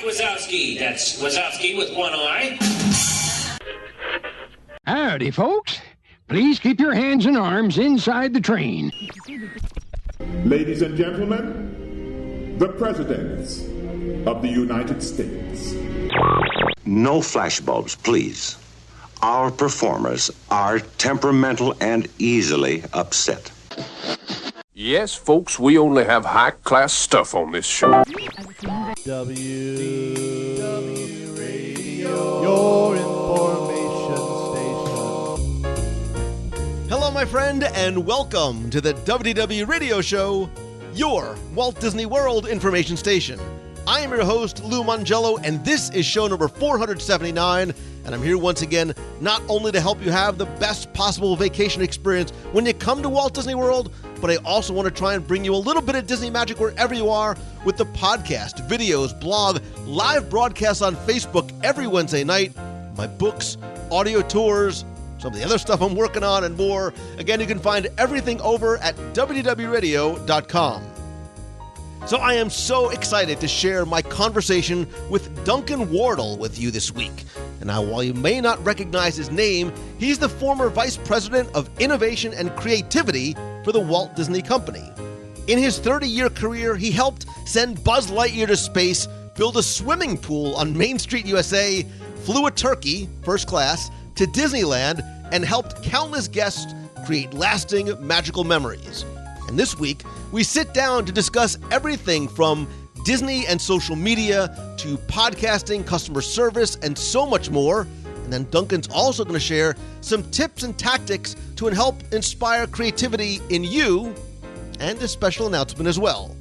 Wazowski. That's Wazowski with one eye. Howdy, folks. Please keep your hands and arms inside the train. Ladies and gentlemen, the presidents of the United States. No flashbulbs, please. Our performers are temperamental and easily upset. Yes, folks, we only have high-class stuff on this show. WDW Radio, your information station. Hello, my friend, and welcome to the WDW Radio Show, your Walt Disney World information station. I am your host, Lou Mongello, and this is show number 479, and I'm here once again not only to help you have the best possible vacation experience when you come to Walt Disney World, but I also want to try and bring you a little bit of Disney magic wherever you are with the podcast, videos, blog, live broadcasts on Facebook every Wednesday night, my books, audio tours, some of the other stuff I'm working on, and more. Again, you can find everything over at WDWRadio.com. So I am so excited to share my conversation with Duncan Wardle with you this week. And now, while you may not recognize his name, he's the former Vice President of Innovation and Creativity for the Walt Disney Company. In his 30-year career, he helped send Buzz Lightyear to space, build a swimming pool on Main Street, USA, flew a turkey, first class, to Disneyland, and helped countless guests create lasting, magical memories. And this week, we sit down to discuss everything from Disney and social media to podcasting, customer service, and so much more. And then Duncan's also going to share some tips and tactics to help inspire creativity in you, and a special announcement as well.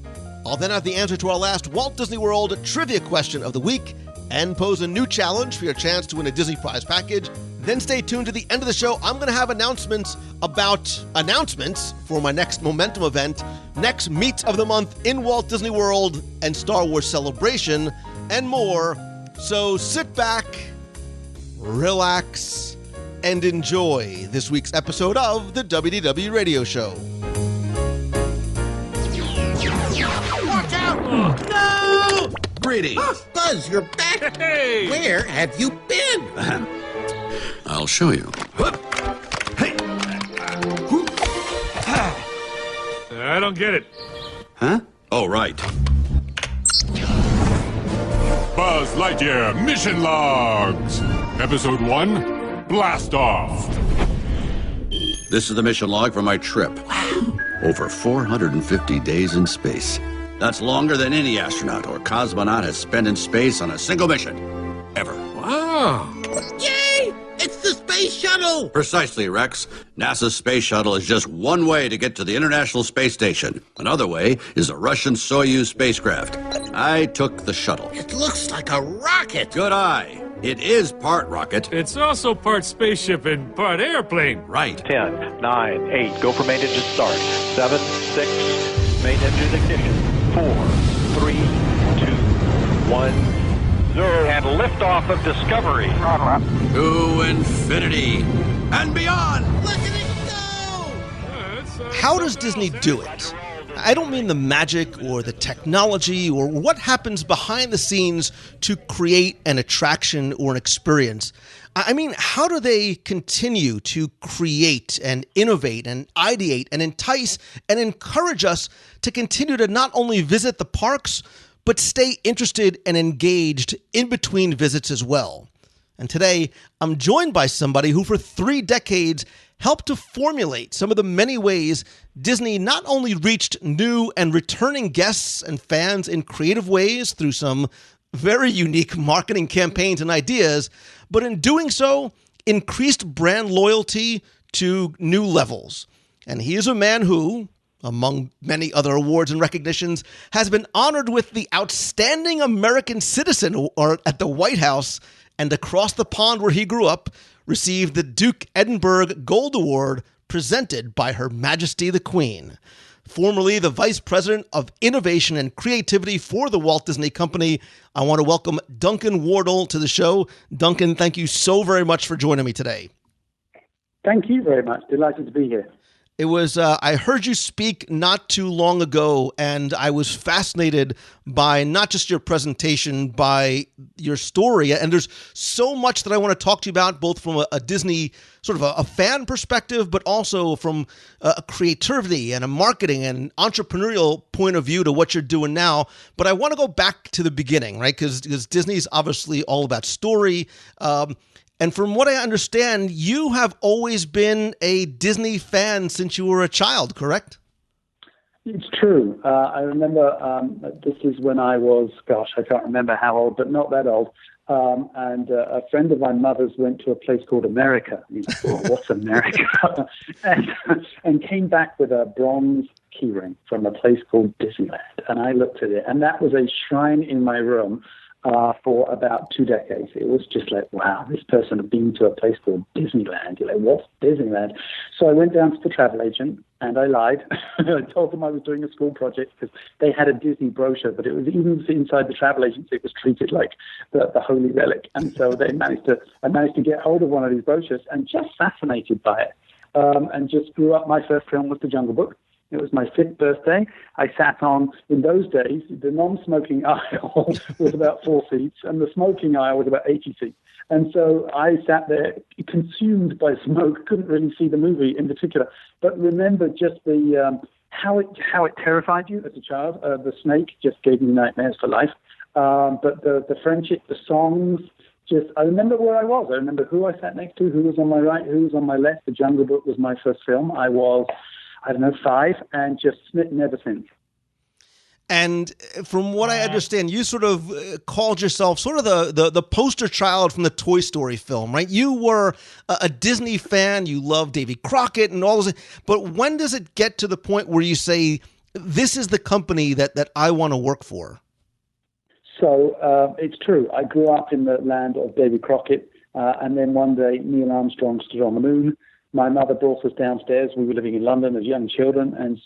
I'll then have the answer to our last Walt Disney World trivia question of the week and pose a new challenge for your chance to win a Disney Prize package. Then stay tuned to the end of the show. I'm going to have announcements for my next Momentum event, next Meet of the Month in Walt Disney World and Star Wars Celebration, and more. So sit back, relax, and enjoy this week's episode of the WDW Radio Show. Watch out! No! Greetings. Oh, Buzz, you're back. Hey! Where have you been? I'll show you. Hey! I don't get it. Huh? Oh, right. Buzz Lightyear Mission Logs. Episode 1, Blast Off. This is the mission log for my trip. Wow. Over 450 days in space. That's longer than any astronaut or cosmonaut has spent in space on a single mission. Ever. Wow. Yay! It's the space shuttle! Precisely, Rex. NASA's space shuttle is just one way to get to the International Space Station. Another way is a Russian Soyuz spacecraft. I took the shuttle. It looks like a rocket. Good eye. It is part rocket. It's also part spaceship and part airplane. Right. 10, 9, 8. Go for main engine start. 7, 6. Main engine ignition. 4, 3, 2, 1, 0. And liftoff of Discovery. To infinity and beyond. Look at it go! How does Disney do it? I don't mean the magic or the technology or what happens behind the scenes to create an attraction or an experience. I mean, how do they continue to create and innovate and ideate and entice and encourage us to continue to not only visit the parks, but stay interested and engaged in between visits as well? And today, I'm joined by somebody who for 3 decades helped to formulate some of the many ways Disney not only reached new and returning guests and fans in creative ways through some very unique marketing campaigns and ideas, but in doing so, increased brand loyalty to new levels. And he is a man who, among many other awards and recognitions, has been honored with the Outstanding American Citizen Award at the White House, and across the pond where he grew up, received the Duke Edinburgh Gold Award presented by Her Majesty the Queen. Formerly the Vice President of Innovation and Creativity for the Walt Disney Company, I want to welcome Duncan Wardle to the show. Duncan, thank you so very much for joining me today. Thank you very much. Delighted to be here. It was, I heard you speak not too long ago, and I was fascinated by not just your presentation, by your story. And there's so much that I want to talk to you about, both from a Disney sort of a fan perspective, but also from a creativity and a marketing and entrepreneurial point of view to what you're doing now. But I want to go back to the beginning, right? Because Disney's obviously all about story. And from what I understand, you have always been a Disney fan since you were a child, correct? It's true. I remember this is when I was, I can't remember how old, but not that old. And a friend of my mother's went to a place called America. What's America? and came back with a bronze keyring from a place called Disneyland. And I looked at it, and that was a shrine in my room. For about 2 decades. It was just like, wow, this person had been to a place called Disneyland. You're like, what's Disneyland? So I went down to the travel agent and I lied. I told them I was doing a school project because they had a Disney brochure, but it was even inside the travel agency, it was treated like the holy relic. And so I managed to get hold of one of these brochures and just fascinated by it. And just grew up. My first film was The Jungle Book. It was my 5th birthday. I sat on, in those days, the non-smoking aisle was about 4 seats, and the smoking aisle was about 80 seats. And so I sat there consumed by smoke, couldn't really see the movie in particular, but remember just the how it terrified you as a child. The snake just gave me nightmares for life. But the friendship, the songs, I remember where I was. I remember who I sat next to, who was on my right, who was on my left. The Jungle Book was my first film. I was, 5, and just smitten ever since. And from what I understand, you sort of called yourself sort of the poster child from the Toy Story film, right? You were a Disney fan. You loved Davy Crockett and all those. But when does it get to the point where you say, this is the company that I want to work for? So it's true. I grew up in the land of Davy Crockett, and then one day Neil Armstrong stood on the moon. My mother brought us downstairs. We were living in London as young children, and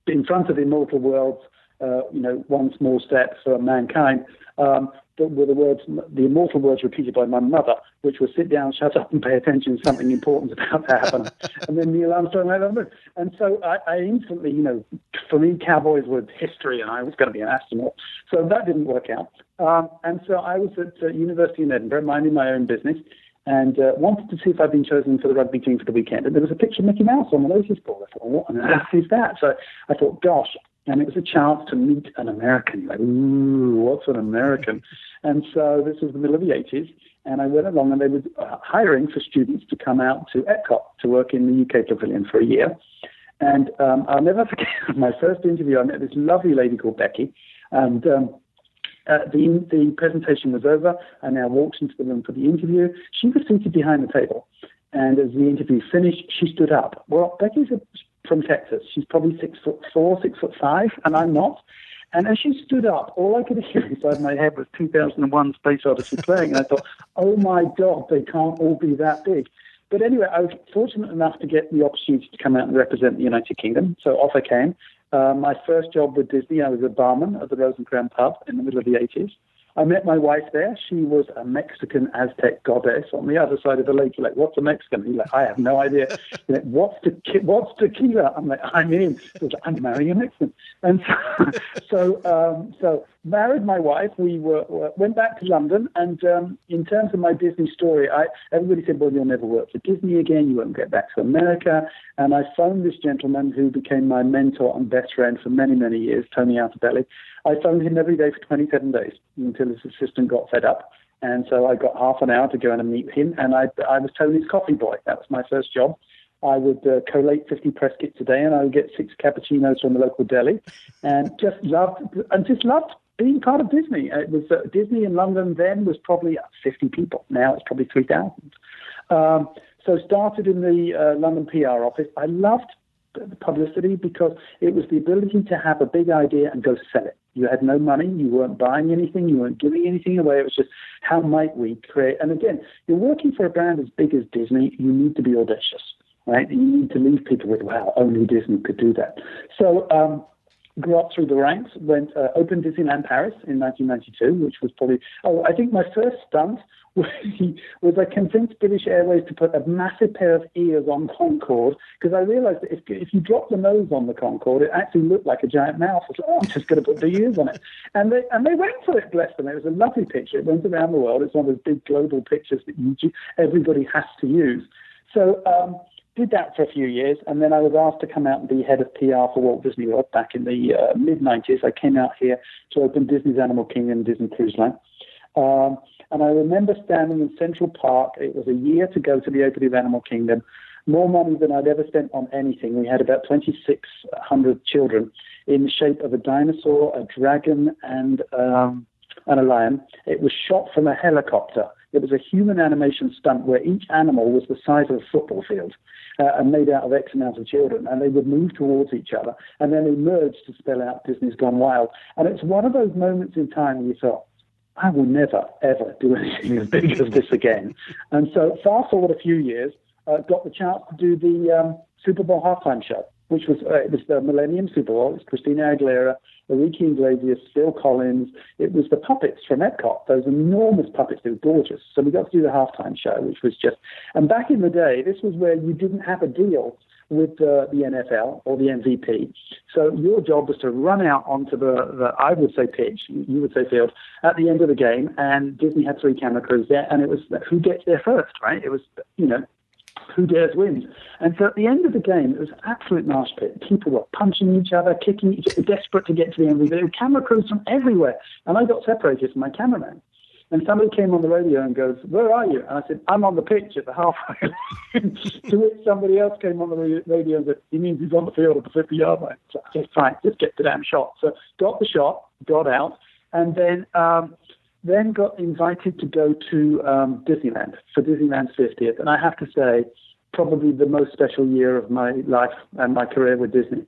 in front of the immortal worlds, one small step for mankind, were the immortal words repeated by my mother, which was sit down, shut up, and pay attention. Something important is about to happen. And then Neil Armstrong went on the moon. And so I instantly, for me, cowboys were history, and I was going to be an astronaut. So that didn't work out. And so I was at University in Edinburgh, minding my own business, and wanted to see if I'd been chosen for the rugby team for the weekend. And there was a picture of Mickey Mouse on the notice board. I thought, what on earth is that? So I thought, gosh. And it was a chance to meet an American. Like, ooh, what's an American? And so this was the middle of the 80s. And I went along, and they were hiring for students to come out to Epcot to work in the UK Pavilion for a year. And I'll never forget my first interview. I met this lovely lady called Becky. And the presentation was over, and I walked into the room for the interview. She was seated behind the table, and as the interview finished, she stood up. Well, Becky's from Texas. She's probably 6'4", 6'5", and I'm not. And as she stood up, all I could hear inside my head was 2001: Space Odyssey playing, and I thought, oh my God, they can't all be that big. But anyway, I was fortunate enough to get the opportunity to come out and represent the United Kingdom, so off I came. My first job with Disney, I was a barman at the Rose and Crown pub in the middle of the 80s. I met my wife there. She was a Mexican Aztec goddess on the other side of the lake. You're like, what's a Mexican? You're like, I have no idea. You're like, what's tequila? I'm like, I'm in. So I'm marrying a Mexican. And so married my wife. We went back to London. And in terms of my Disney story, everybody said, well, you'll never work for Disney again. You won't get back to America. And I phoned this gentleman who became my mentor and best friend for many, many years, Tony Altabelli. I phoned him every day for 27 days until his assistant got fed up. And so I got half an hour to go in and meet him. And I was Tony's coffee boy. That was my first job. I would collate 50 press kits a day, and I would get 6 cappuccinos from the local deli, and just loved being part of Disney. It was Disney in London then was probably 50 people. Now it's probably 3,000. So started in the London PR office. I loved the publicity because it was the ability to have a big idea and go sell it. You had no money, you weren't buying anything, you weren't giving anything away. It was just, how might we create? And again, you're working for a brand as big as Disney, you need to be audacious, right? You need to leave people with, wow, only Disney could do that. So grew up through the ranks, opened Disneyland Paris in 1992, which was probably, I think my first stunt was I convinced British Airways to put a massive pair of ears on Concorde, because I realized that if you drop the nose on the Concorde, it actually looked like a giant mouse. I was like, I'm just going to put the ears on it. And they went for it, bless them. It was a lovely picture. It went around the world. It's one of those big global pictures that everybody has to use. So did that for a few years, and then I was asked to come out and be head of PR for Walt Disney World back in the mid-90s. I came out here to open Disney's Animal Kingdom, Disney Cruise Line. And I remember standing in Central Park. It was a year to go to the opening of Animal Kingdom. More money than I'd ever spent on anything. We had about 2,600 children in the shape of a dinosaur, a dragon, and a lion. It was shot from a helicopter. It was a human animation stunt where each animal was the size of a football field and made out of X amount of children. And they would move towards each other and then emerge to spell out Disney's Gone Wild. And it's one of those moments in time where you thought, I will never, ever do anything as big as this again. And so fast forward a few years, got the chance to do the Super Bowl halftime show, which was it was the Millennium Super Bowl. It was Christina Aguilera, Enrique Iglesias, Phil Collins. It was the puppets from Epcot, those enormous puppets. They were gorgeous. So we got to do the halftime show, which was just... And back in the day, this was where you didn't have a deal with the NFL or the MVP. So your job was to run out onto the I would say pitch, you would say field, at the end of the game, and Disney had 3 camera crews there, and it was who gets there first, right? It was, who dares wins. And so at the end of the game, it was an absolute marsh pit. People were punching each other, kicking each other, desperate to get to the MVP. There were camera crews from everywhere, and I got separated from my cameraman. And somebody came on the radio and goes, "Where are you?" And I said, "I'm on the pitch at the halfway line." To which somebody else came on the radio and said, "He means he's on the field at the 50-yard line." So, okay, fine, just get the damn shot. So got the shot, got out, and then got invited to go to Disneyland for Disneyland's 50th. And I have to say, probably the most special year of my life and my career with Disney.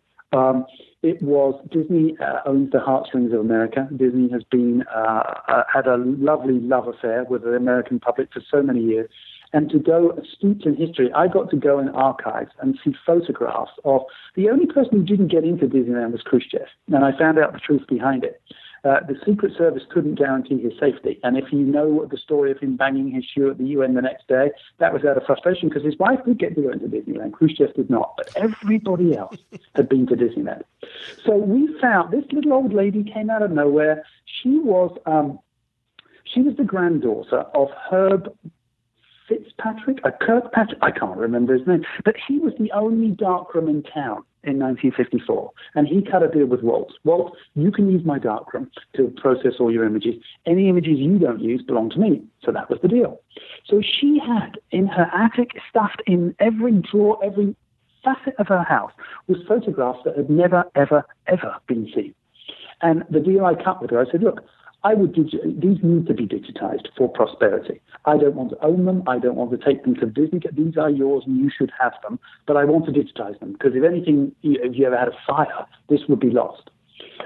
It was Disney owns the heartstrings of America. Disney has been had a lovely love affair with the American public for so many years. And to go steeped in history, I got to go in archives and see photographs of the only person who didn't get into Disneyland was Khrushchev. And I found out the truth behind it. The Secret Service couldn't guarantee his safety. And if you know the story of him banging his shoe at the UN the next day, that was out of frustration because his wife did get to go into Disneyland. Khrushchev did not. But everybody else had been to Disneyland. So we found this little old lady came out of nowhere. She was the granddaughter of Herb Fitzpatrick, Kirkpatrick, I can't remember his name, but he was the only darkroom in town in 1954, and he cut a deal with Walt. Walt, you can use my darkroom to process all your images. Any images you don't use belong to me. So that was the deal. So she had in her attic, stuffed in every drawer, every facet of her house, was photographs that had never, ever, ever been seen. And the deal I cut with her, I said, look, these need to be digitized for prosperity. I don't want to own them. I don't want to take them to Disney. These are yours and you should have them. But I want to digitize them because if anything, if you ever had a fire, this would be lost.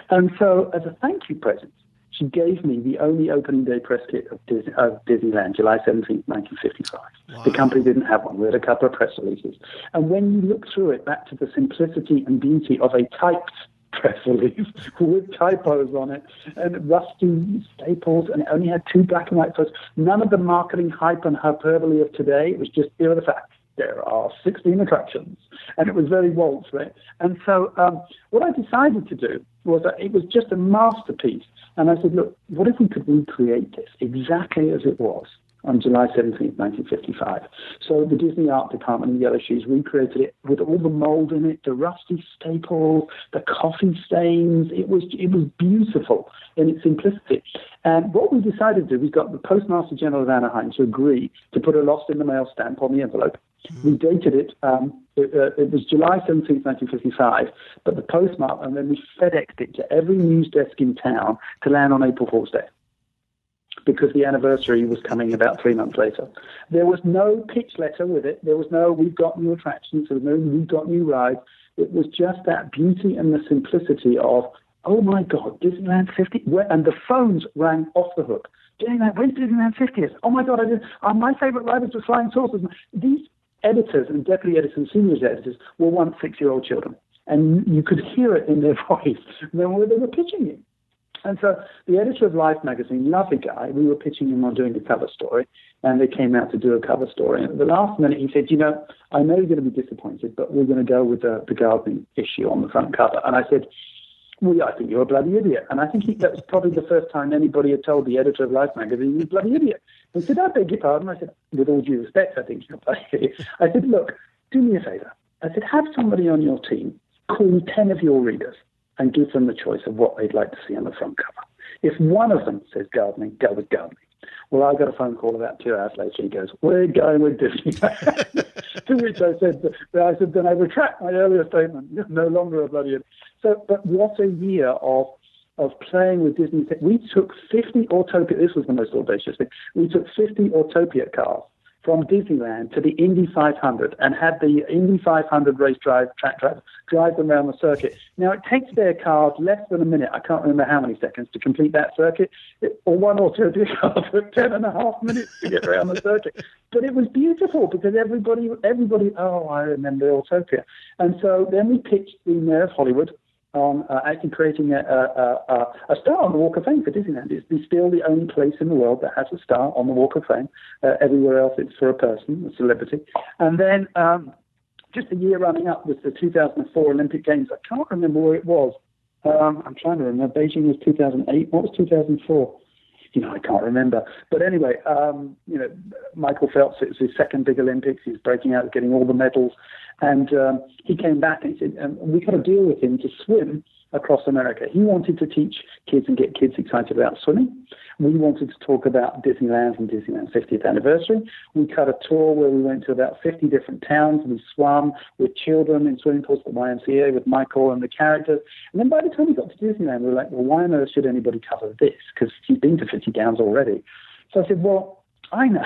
And so as a thank you present, she gave me the only opening day press kit of Disneyland, July 17th, 1955. Wow. The company didn't have one. We had a couple of press releases. And when you look through it back to the simplicity and beauty of a typed press release with typos on it and rusty staples, and it only had 2 black and white photos. None of the marketing hype and hyperbole of today. It was just, here are the facts. There are 16 attractions. And it was very Walt, right? And so what I decided to do was that it was just a masterpiece. And I said, look, what if we could recreate this exactly as it was on July 17th, 1955. So the Disney Art Department in Yellow Shoes recreated it with all the mold in it, the rusty staples, the coffee stains. It was beautiful in its simplicity. And what we decided to do, we got the Postmaster General of Anaheim to agree to put a Lost in the Mail stamp on the envelope. We dated it, it was July 17th, 1955, but the postmark, and then we FedExed it to every news desk in town to land on April Fool's Day, because the anniversary was coming about 3 months later. There was no pitch letter with it. There was no, we've got new attractions, there was no, we've got new rides. It was just that beauty and the simplicity of, oh my God, Disneyland 50, and the phones rang off the hook. Disneyland, when's Disneyland 50th? Oh my God, my favorite ride was Flying Saucers. These editors and deputy editors and senior editors were once 6-year-old children. And you could hear it in their voice when they were pitching him. And so the editor of Life magazine, lovely guy, we were pitching him on doing the cover story, and they came out to do a cover story. And at the last minute, he said, I know you're going to be disappointed, but we're going to go with the gardening issue on the front cover. And I said, well, I think you're a bloody idiot. And I think that was probably the first time anybody had told the editor of Life magazine, you're a bloody idiot. He said, I beg your pardon. I said, with all due respect, I think you're a bloody idiot. I said, look, do me a favor. I said, have somebody on your team call 10 of your readers and give them the choice of what they'd like to see on the front cover. If one of them says gardening, go with gardening. Well, I got a phone call about 2 hours later. He goes, we're going with Disney. To which I said, then I retract my earlier statement. You're no longer a bloody idiot. So, but what a year of playing with Disney. We took 50 Autopia. This was the most audacious thing. We took 50 Autopia cars from Disneyland to the Indy 500 and had the Indy 500 race track driver drive them around the circuit. Now, it takes their cars less than a minute, I can't remember how many seconds, to complete that circuit, or one Autopia car took 10.5 minutes to get around the circuit. But it was beautiful because everybody, oh, I remember Autopia. And so then we pitched the Mayor of Hollywood on actually creating a star on the Walk of Fame for Disneyland. It's still the only place in the world that has a star on the Walk of Fame. Everywhere else it's for a person, a celebrity. And then just a year running up was the 2004 Olympic Games. I can't remember where it was. I'm trying to remember. Beijing was 2008. What was 2004? I can't remember. But anyway, Michael Phelps, it was his second big Olympics. He's breaking out, getting all the medals. And he came back and he said, we got a deal with him to swim across America. He wanted to teach kids and get kids excited about swimming. We wanted to talk about Disneyland and Disneyland's 50th anniversary. We cut a tour where we went to about 50 different towns. We swam with children in swimming pools at the YMCA with Michael and the characters. And then by the time we got to Disneyland, we were like, well, why on earth should anybody cover this? Because he's been to 50 towns already. So I said, well, I know.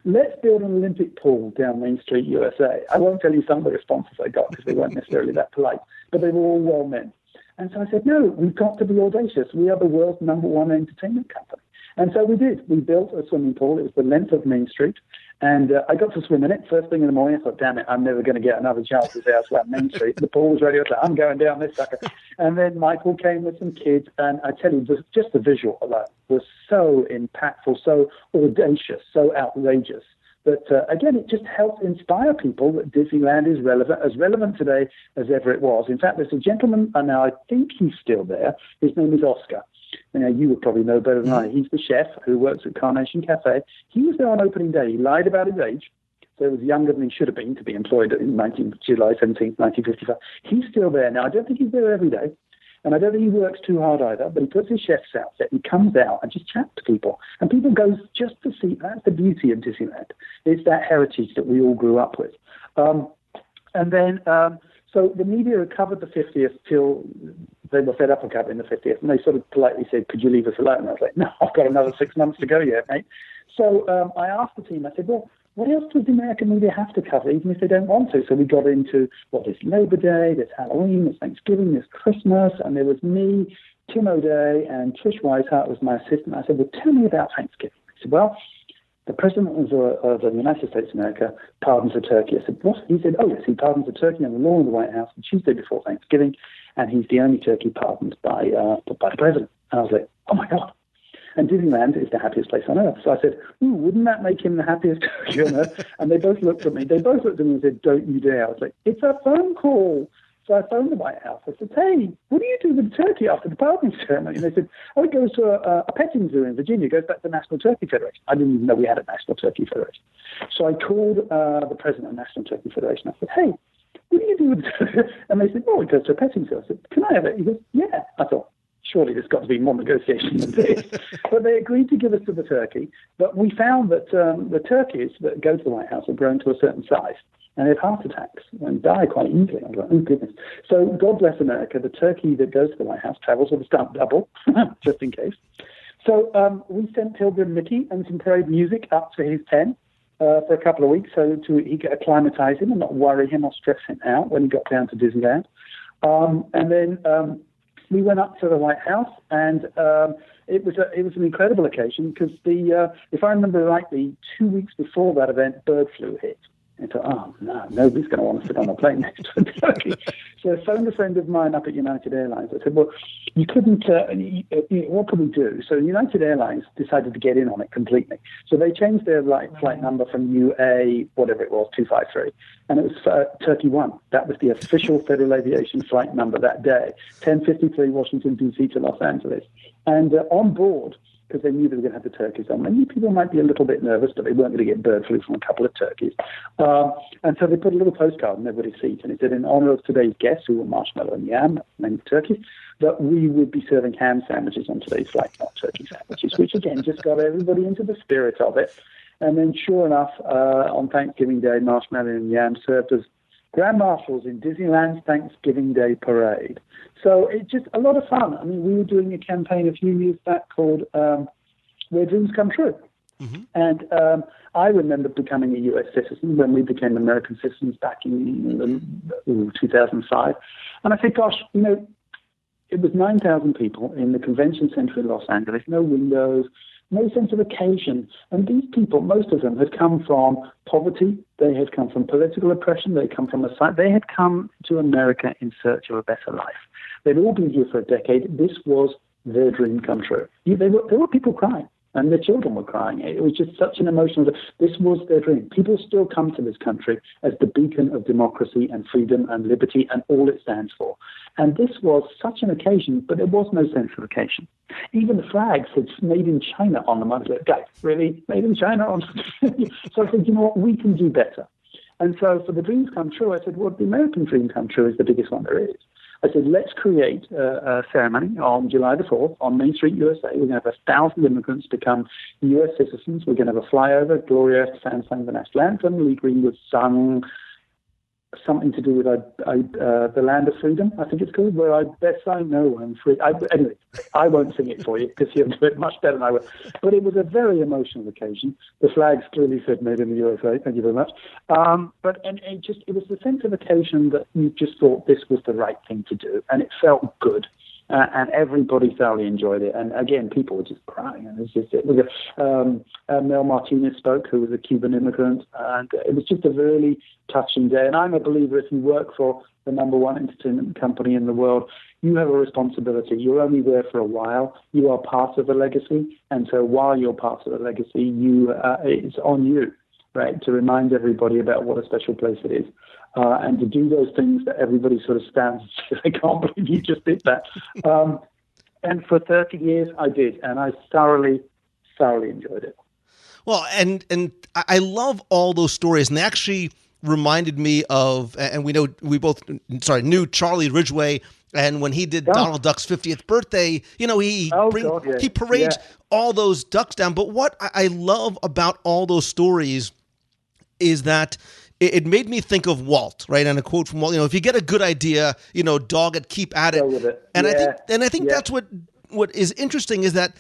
Let's build an Olympic pool down Main Street, USA. I won't tell you some of the responses I got because they weren't necessarily that polite, but they were all well meant. And so I said, no, we've got to be audacious. We are the world's #1 entertainment company. And so we did. We built a swimming pool. It was the length of Main Street. And I got to swim in it first thing in the morning. I thought, damn it, I'm never going to get another chance to say I swam Main Street. The pool was ready. I was like, I'm going down this sucker. And then Michael came with some kids. And I tell you, just the visual alone was so impactful, so audacious, so outrageous. But again, it just helped inspire people that Disneyland is as relevant today as ever it was. In fact, there's a gentleman, and now I think he's still there. His name is Oscar. Now, you would probably know better than I. He's the chef who works at Carnation Cafe. He was there on opening day. He lied about his age, so he was younger than he should have been to be employed in July 17th, 1955. He's still there. Now, I don't think he's there every day, and I don't think he works too hard either, but he puts his chef's outfit, he comes out and just chats to people, and people go just to see. That's the beauty of Disneyland. It's that heritage that we all grew up with. So the media covered the 50th till they were fed up of covering the 50th, and they sort of politely said, could you leave us alone? And I was like, no, I've got another 6 months to go yet, mate. So I asked the team, I said, well, what else does the American media have to cover, even if they don't want to? So we got into, there's Labor Day, there's Halloween, there's Thanksgiving, there's Christmas, and there was me, Tim O'Day, and Trish Weishart was my assistant. I said, well, tell me about Thanksgiving. He said, well, the President of the United States of America pardons a turkey. I said, what? He said, oh, yes, he pardons a turkey on the lawn of the White House the Tuesday before Thanksgiving, and he's the only turkey pardoned by the President. And I was like, oh, my God. And Disneyland is the happiest place on earth. So I said, wouldn't that make him the happiest turkey on earth? And they both looked at me. And said, don't you dare. I was like, it's a phone call. So I phoned the White House. I said, hey, what do you do with the turkey after the pardoning ceremony? And they said, oh, it goes to a petting zoo in Virginia. It goes back to the National Turkey Federation. I didn't even know we had a National Turkey Federation. So I called the president of the National Turkey Federation. I said, hey, what do you do with the turkey? And they said, oh, it goes to a petting zoo. I said, can I have it? He goes, yeah. I thought, surely there's got to be more negotiation than this. But they agreed to give us to the turkey. But we found that the turkeys that go to the White House have grown to a certain size, and they have heart attacks and die quite easily. I was like, oh, goodness. So God bless America, the turkey that goes to the White House travels with a stunt double, just in case. So we sent Pilgrim Mickey and some parade music up to his pen for a couple of weeks so he could acclimatize him and not worry him or stress him out when he got down to Disneyland. And then we went up to the White House, and it was an incredible occasion because if I remember rightly, 2 weeks before that event, bird flu hit. I thought, oh, no, nobody's going to want to sit on a plane next to a turkey. So I phoned a friend of mine up at United Airlines. I said, well, you couldn't, what could we do? So United Airlines decided to get in on it completely. So they changed their flight number from UA, whatever it was, 253, and it was Turkey 1. That was the official Federal Aviation flight number that day, 10:53 Washington, D.C. to Los Angeles. And on board, because they knew they were going to have the turkeys on. Many people might be a little bit nervous, but they weren't going to get bird flu from a couple of turkeys. And so they put a little postcard in everybody's seat, and it said, in honor of today's guests, who were marshmallow and yam, named turkeys, that we would be serving ham sandwiches on today's flight, not turkey sandwiches, which again just got everybody into the spirit of it. And then sure enough, on Thanksgiving Day, marshmallow and yam served as Grand Marshals in Disneyland's Thanksgiving Day Parade. So it's just a lot of fun. I mean, we were doing a campaign a few years back called Where Dreams Come True. Mm-hmm. And I remember becoming a U.S. citizen when we became American citizens back in 2005. And I said, gosh, it was 9,000 people in the convention center in Los Angeles, no windows, no sense of occasion. And these people, most of them, had come from poverty. They had come from political oppression. They had come to America in search of a better life. They'd all been here for a decade. This was their dream come true. There were people crying, and their children were crying. It was just such an emotional. This was their dream. People still come to this country as the beacon of democracy and freedom and liberty and all it stands for. And this was such an occasion, but there was no sense of occasion. Even the flag said "Made in China" on them. I was like, guys, really? Made in China? So I said, you know what? We can do better. And so for the dreams come true, I said, well, the American dream come true is the biggest one there is. I said, let's create a ceremony on July the 4th on Main Street, USA. We're going to have 1,000 immigrants become U.S. citizens. We're going to have a flyover. Gloria Estefan sang the national anthem. Lee Greenwood sung something to do with the Land of Freedom, I think it's called, where I best I know I'm free. Anyway, I won't sing it for you because you'll do it much better than I will. But it was a very emotional occasion. The flags clearly said "Made in the USA." Thank you very much. It was the sense of occasion that you just thought this was the right thing to do, and it felt good. And everybody thoroughly enjoyed it. And again, people were just crying. And Mel Martinez spoke, who was a Cuban immigrant. And it was just a really touching day. And I'm a believer, if you work for the number one entertainment company in the world, you have a responsibility. You're only there for a while. You are part of the legacy. And so while you're part of the legacy, it's on you, right, to remind everybody about what a special place it is. And to do those things that everybody sort of stands and says, I can't believe you just did that. And for 30 years, I did. And I thoroughly enjoyed it. Well, and I love all those stories. And they actually reminded me of, and we knew Charlie Ridgway. And when he did Donald Duck's 50th birthday, he parades all those ducks down. But what I love about all those stories is that it made me think of Walt, right? And a quote from Walt, if you get a good idea, dog it, keep at it. Go with it. And I think that's what is interesting is that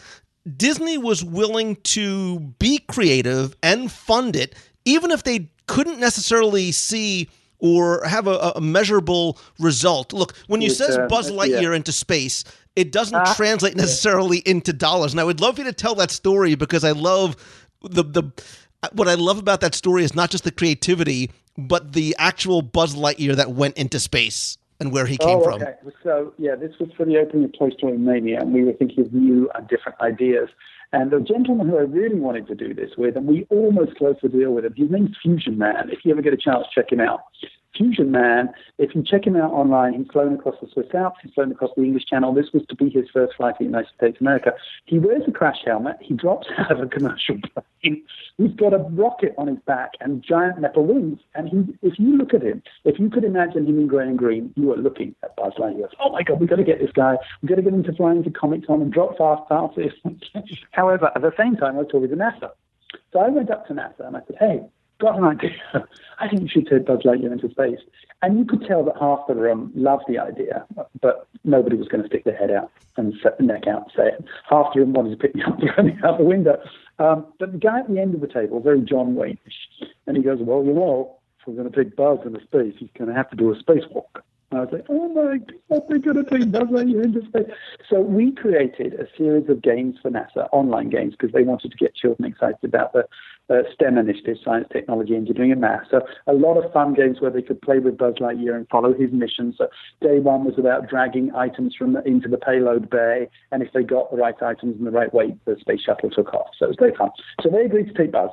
Disney was willing to be creative and fund it, even if they couldn't necessarily see or have a measurable result. Look, when you says Buzz Lightyear into space, it doesn't translate necessarily into dollars. And I would love you to tell that story because I love what I love about that story is not just the creativity, but the actual Buzz Lightyear that went into space and where he came from. Okay. So, this was for the opening of Toy Story Mania, and we were thinking of new and different ideas. And the gentleman who I really wanted to do this with, and we almost closed the deal with him, his name's Fusion Man. If you ever get a chance, check him out. Fusion Man, if you check him out online, he's flown across the Swiss Alps, he's flown across the English Channel. This was to be his first flight in the United States of America. He wears a crash helmet, he drops out of a commercial plane, he's got a rocket on his back and giant metal wings. And if you look at him, if you could imagine him in grey and green, you are looking at Buzz Lightyear. Oh my God, we've got to get this guy, we've got to get him to fly into Comic-Con and drop fast passes. However, at the same time, I was talking to NASA. So I went up to NASA and I said, hey, got an idea. I think you should take Buzz Lightyear into space. And you could tell that half the room loved the idea, but nobody was going to stick their head out and set the neck out and say it. Half the room wanted to pick me up and throw me out the window. But the guy at the end of the table, very John Wayne-ish, and he goes, well, if we're going to take Buzz into space, he's going to have to do a spacewalk. And I was like, oh my God, they're going to take Buzz Lightyear into space. So we created a series of games for NASA, online games, because they wanted to get children excited about the STEM initiative, science, technology, engineering, and math. So a lot of fun games where they could play with Buzz Lightyear and follow his mission. So day one was about dragging items into the payload bay, and if they got the right items in the right weight, the space shuttle took off. So it was great fun. So they agreed to take Buzz.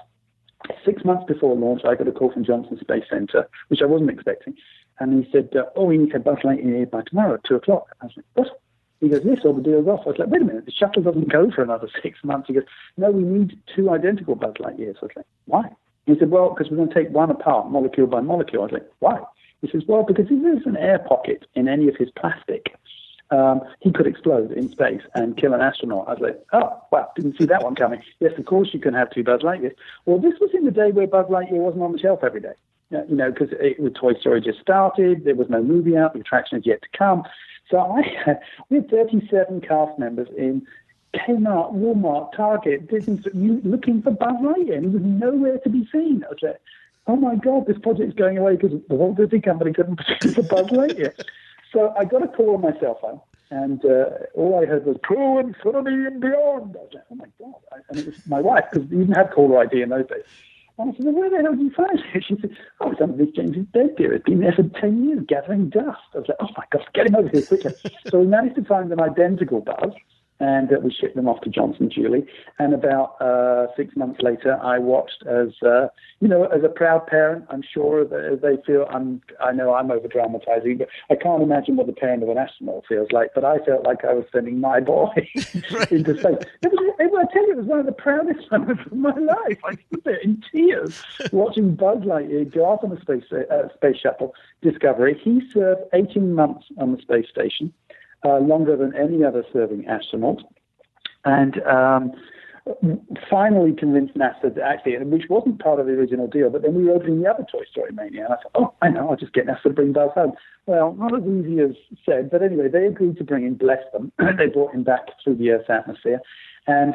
6 months before launch, I got a call from Johnson Space Center, which I wasn't expecting. And he said, we need to have Buzz Lightyear by tomorrow at 2 o'clock. I was like, what? He goes, yes, all the deal's off. I was like, wait a minute, the shuttle doesn't go for another 6 months. He goes, no, we need 2 identical Buzz Lightyears. I was like, why? He said, well, because we're going to take one apart, molecule by molecule. I was like, why? He says, well, because if there's an air pocket in any of his plastic, he could explode in space and kill an astronaut. I was like, oh, wow, didn't see that one coming. Yes, of course you can have 2 Buzz Lightyears. Well, this was in the day where Buzz Lightyear wasn't on the shelf every day. You know, because Toy Story just started, there was no movie out, the attraction had yet to come. So we had 37 cast members in Kmart, Walmart, Target, Disney, looking for Buzz Lightyear, and he was nowhere to be seen. I was like, oh my God, this project's going away because the Walt Disney Company couldn't produce a Buzz Lightyear. So I got a call on my cell phone, and all I heard was, "To infinity and beyond." I was like, oh my God. And it was my wife, because we didn't have caller ID in those days. And I said, well, where the hell did you find it? She said, oh, it's under this James's bed here. It's been there for 10 years, gathering dust. I was like, oh my God, get him over here quicker. So we managed to find an identical Buzz, and we shipped them off to Johnson Julie. And about 6 months later, I watched as a proud parent, I'm sure they feel, I know I'm over-dramatizing, but I can't imagine what the parent of an astronaut feels like, but I felt like I was sending my boy into space. I tell you, it was one of the proudest moments of my life. I stood there in tears watching Buzz Lightyear go off on the space shuttle Discovery. He served 18 months on the space station. Longer than any other serving astronaut, and finally convinced NASA to actually, which wasn't part of the original deal, but then we were opening the other Toy Story Mania, and I thought, oh, I know, I'll just get NASA to bring Buzz home. Well, not as easy as said, but anyway, they agreed to bring him, bless them. They brought him back through the Earth's atmosphere, and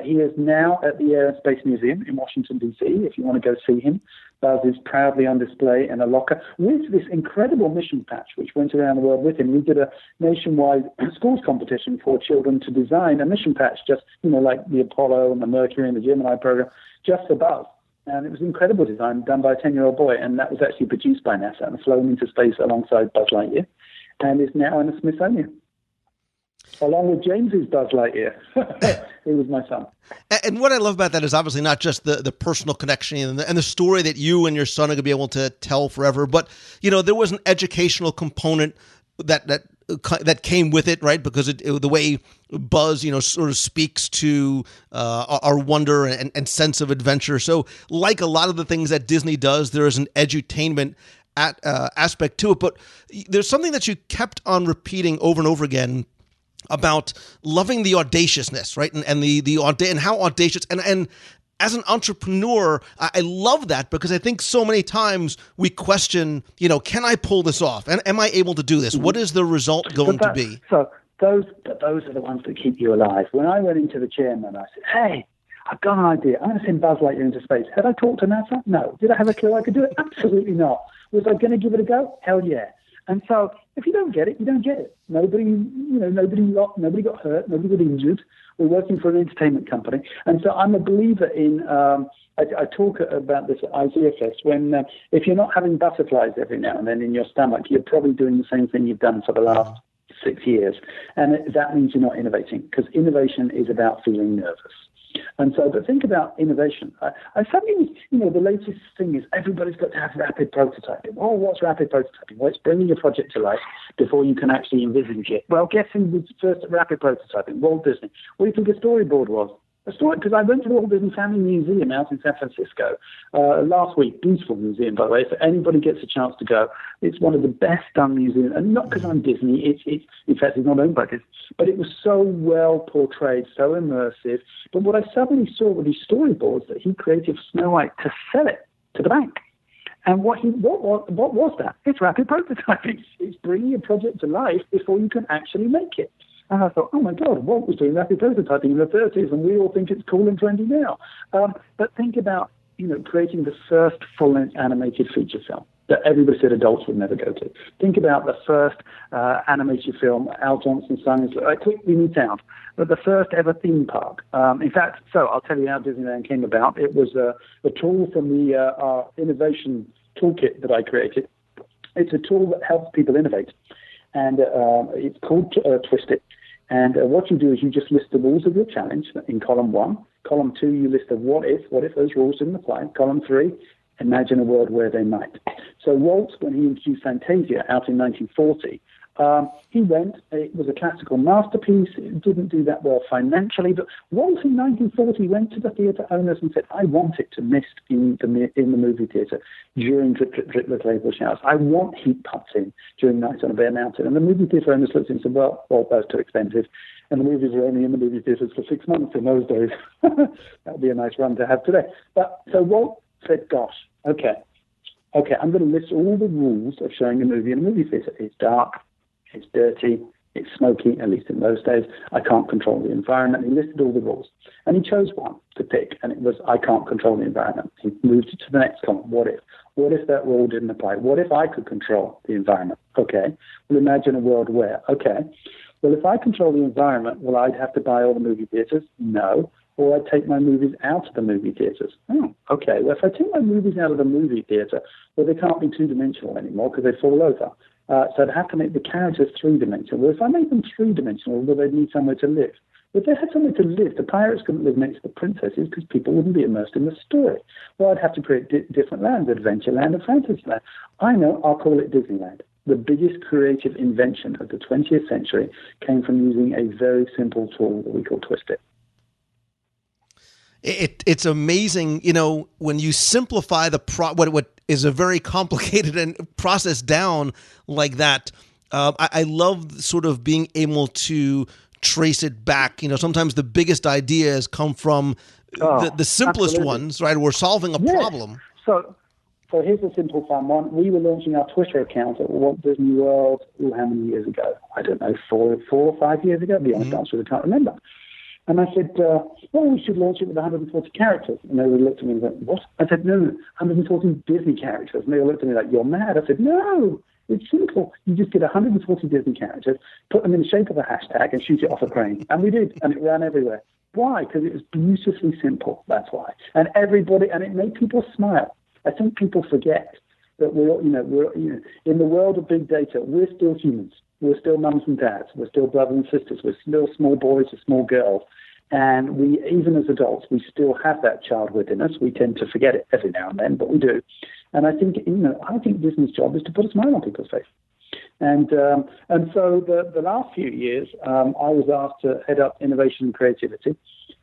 he is now at the Air and Space Museum in Washington, D.C., if you want to go see him. Buzz is proudly on display in a locker with this incredible mission patch, which went around the world with him. We did a nationwide schools competition for children to design a mission patch, just, like the Apollo and the Mercury and the Gemini program, just for Buzz. And it was an incredible design done by a 10-year-old boy, and that was actually produced by NASA and flown into space alongside Buzz Lightyear, and is now in the Smithsonian, along with James's Buzz Lightyear. He was my son. And what I love about that is obviously not just the personal connection and the story that you and your son are going to be able to tell forever, but, there was an educational component that came with it, right? Because the way Buzz, sort of speaks to our wonder and sense of adventure. So like a lot of the things that Disney does, there is an edutainment aspect to it. But there's something that you kept on repeating over and over again about loving the audaciousness, right? And and how audacious and as an entrepreneur, I love that because I think so many times we question, can I pull this off? And am I able to do this? What is the result going to be? So those are the ones that keep you alive. When I went into the chairman, I said, hey, I've got an idea. I'm going to send Buzz Lightyear into space. Had I talked to NASA? No. Did I have a clue I could do it? Absolutely not. Was I going to give it a go? Hell yeah. And so if you don't get it, you don't get it. Nobody got hurt, nobody got injured. We're working for an entertainment company. And so I'm a believer in, I talk about this at Isaiah Fest, when if you're not having butterflies every now and then in your stomach, you're probably doing the same thing you've done for the last 6 years. And that means you're not innovating, because innovation is about feeling nervous. And so, but think about innovation. I suddenly, the latest thing is everybody's got to have rapid prototyping. Oh, what's rapid prototyping? Well, it's bringing your project to life before you can actually envisage it. Well, guess who was first at rapid prototyping? Walt Disney. What do you think a storyboard was? A story, because I went to the Walt Disney Family Museum out in San Francisco last week. Beautiful museum, by the way. If anybody gets a chance to go, it's one of the best done museums. And not because I'm Disney. It's in fact, it's not owned by Disney. But it was so well portrayed, so immersive. But what I suddenly saw were these storyboards that he created for Snow White to sell it to the bank. And what was that? It's rapid prototyping. It's bringing a project to life before you can actually make it. And I thought, oh my God, Walt was doing rapid prototyping in the 30s, and we all think it's cool and trendy now. But think about, creating the first full-length animated feature film. that everybody said adults would never go to. Think about the first animated film, Al Johnson sung, we need sound, but the first ever theme park. In fact, so I'll tell you how Disneyland came about. It was a tool from the our innovation toolkit that I created. It's a tool that helps people innovate, and it's called Twist It. And what you do is you just list the rules of your challenge in column 1. Column 2, you list the what if those rules didn't apply. Column 3, imagine a world where they might. So Walt, when he introduced Fantasia out in 1940, he went, it was a classical masterpiece. It didn't do that well financially, but Walt in 1940 went to the theatre owners and said, I want it to mist in the movie theatre during drip, drip, drip, little April showers. I want heat pumps in during nights on a bare mountain. And the movie theatre owners looked at it and said, well, that's too expensive. And the movies were only in the movie theatres for 6 months in those days. That would be a nice run to have today. But so Walt said, gosh, okay, I'm going to list all the rules of showing a movie in a movie theatre. It's dark, it's dirty, it's smoky, at least in those days. I can't control the environment. He listed all the rules. And he chose one to pick, and it was, I can't control the environment. He moved it to the next column. What if? What if that rule didn't apply? What if I could control the environment? Okay. Well, imagine a world where, okay. Well, if I control the environment, will I have to buy all the movie theatres? No. Or I take my movies out of the movie theatres. Oh, okay. Well, if I take my movies out of the movie theatre, well, they can't be two-dimensional anymore because they fall over. So I'd have to make the characters three-dimensional. Well, if I make them three-dimensional, well, they'd need somewhere to live. If they had somewhere to live, the pirates couldn't live next to the princesses because people wouldn't be immersed in the story. Well, I'd have to create different lands, Adventureland and Fantasyland. I know, I'll call it Disneyland. The biggest creative invention of the 20th century came from using a very simple tool that we call Twist It. It's amazing, when you simplify what is a very complicated and process down like that. I love sort of being able to trace it back. Sometimes the biggest ideas come from the simplest absolutely. ones, right? We're solving a problem. So here's a simple fun one. We were launching our Twitter account at Walt Disney World, how many years ago? I don't know, 4 or 5 years ago? The honest answer, I can't remember. And I said, we should launch it with 140 characters. And they looked at me and went, what? I said, no, 140 Disney characters. And they looked at me like, you're mad. I said, no, it's simple. You just get 140 Disney characters, put them in the shape of a hashtag and shoot it off a crane. And we did, and it ran everywhere. Why? Because it was beautifully simple, that's why. And it made people smile. I think people forget that we're in the world of big data, we're still humans. We're still mums and dads. We're still brothers and sisters. We're still small boys and small girls. And we, even as adults, we still have that childhood in us. We tend to forget it every now and then, but we do. And I think, Disney's job is to put a smile on people's face. And so the last few years, I was asked to head up innovation and creativity.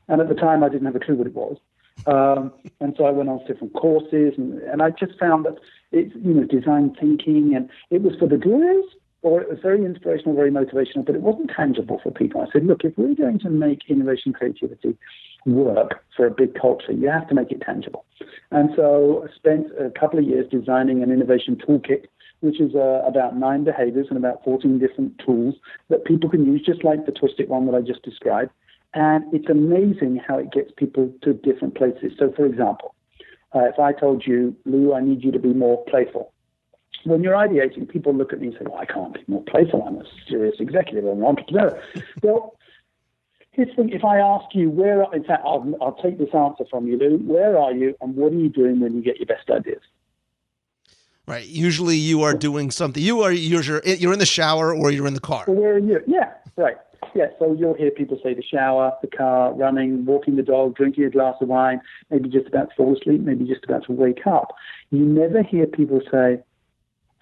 And at the time, I didn't have a clue what it was. And so I went on different courses, and I just found that it's, design thinking, and it was for the gurus, or it was very inspirational, very motivational, but it wasn't tangible for people. I said, look, if we're going to make innovation creativity work for a big culture, you have to make it tangible. And so I spent a couple of years designing an innovation toolkit, which is about 9 behaviors and about 14 different tools that people can use, just like the Twist It one that I just described. And it's amazing how it gets people to different places. So, for example, if I told you, Lou, I need you to be more playful. When you're ideating, people look at me and say, well, I can't be more playful. I'm a serious executive. I'm an entrepreneur. Well, here's the thing. If I ask you in fact, I'll take this answer from you, Lou. Where are you and what are you doing when you get your best ideas? Right. Usually you are doing something. You're in the shower or you're in the car. Well, where are you? Yeah, right. Yeah, so you'll hear people say the shower, the car, running, walking the dog, drinking a glass of wine, maybe just about to fall asleep, maybe just about to wake up. You never hear people say,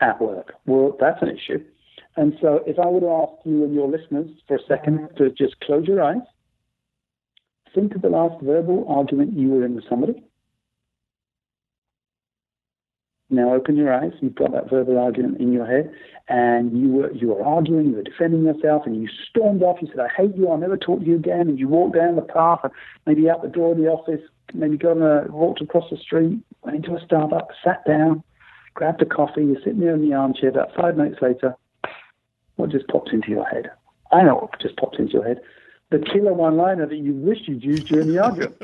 at work. Well, that's an issue. And so if I were to ask you and your listeners for a second to just close your eyes, think of the last verbal argument you were in with somebody. Now open your eyes. You've got that verbal argument in your head, and you were arguing, you were defending yourself, and you stormed off. You said, I hate you, I'll never talk to you again. And you walked down the path, and maybe out the door of the office, maybe walked across the street, went into a Starbucks, sat down, grabbed a coffee, you're sitting there in the armchair. About 5 minutes later, what just popped into your head? I know what just popped into your head. the killer one-liner that you wish you'd used during the argument.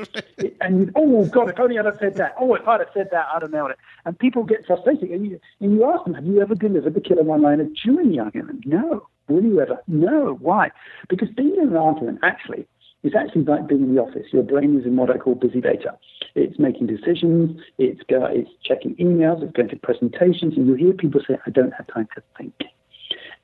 And you'd, oh, God, if only I'd have said that. Oh, if I'd have said that, I'd have nailed it. And people get frustrated. And you ask them, have you ever delivered the killer one-liner during the argument? No. Will you ever? No. Why? Because being in an argument is actually like being in the office. Your brain is in what I call busy data. It's making decisions, it's checking emails, it's going to presentations, and you hear people say, I don't have time to think.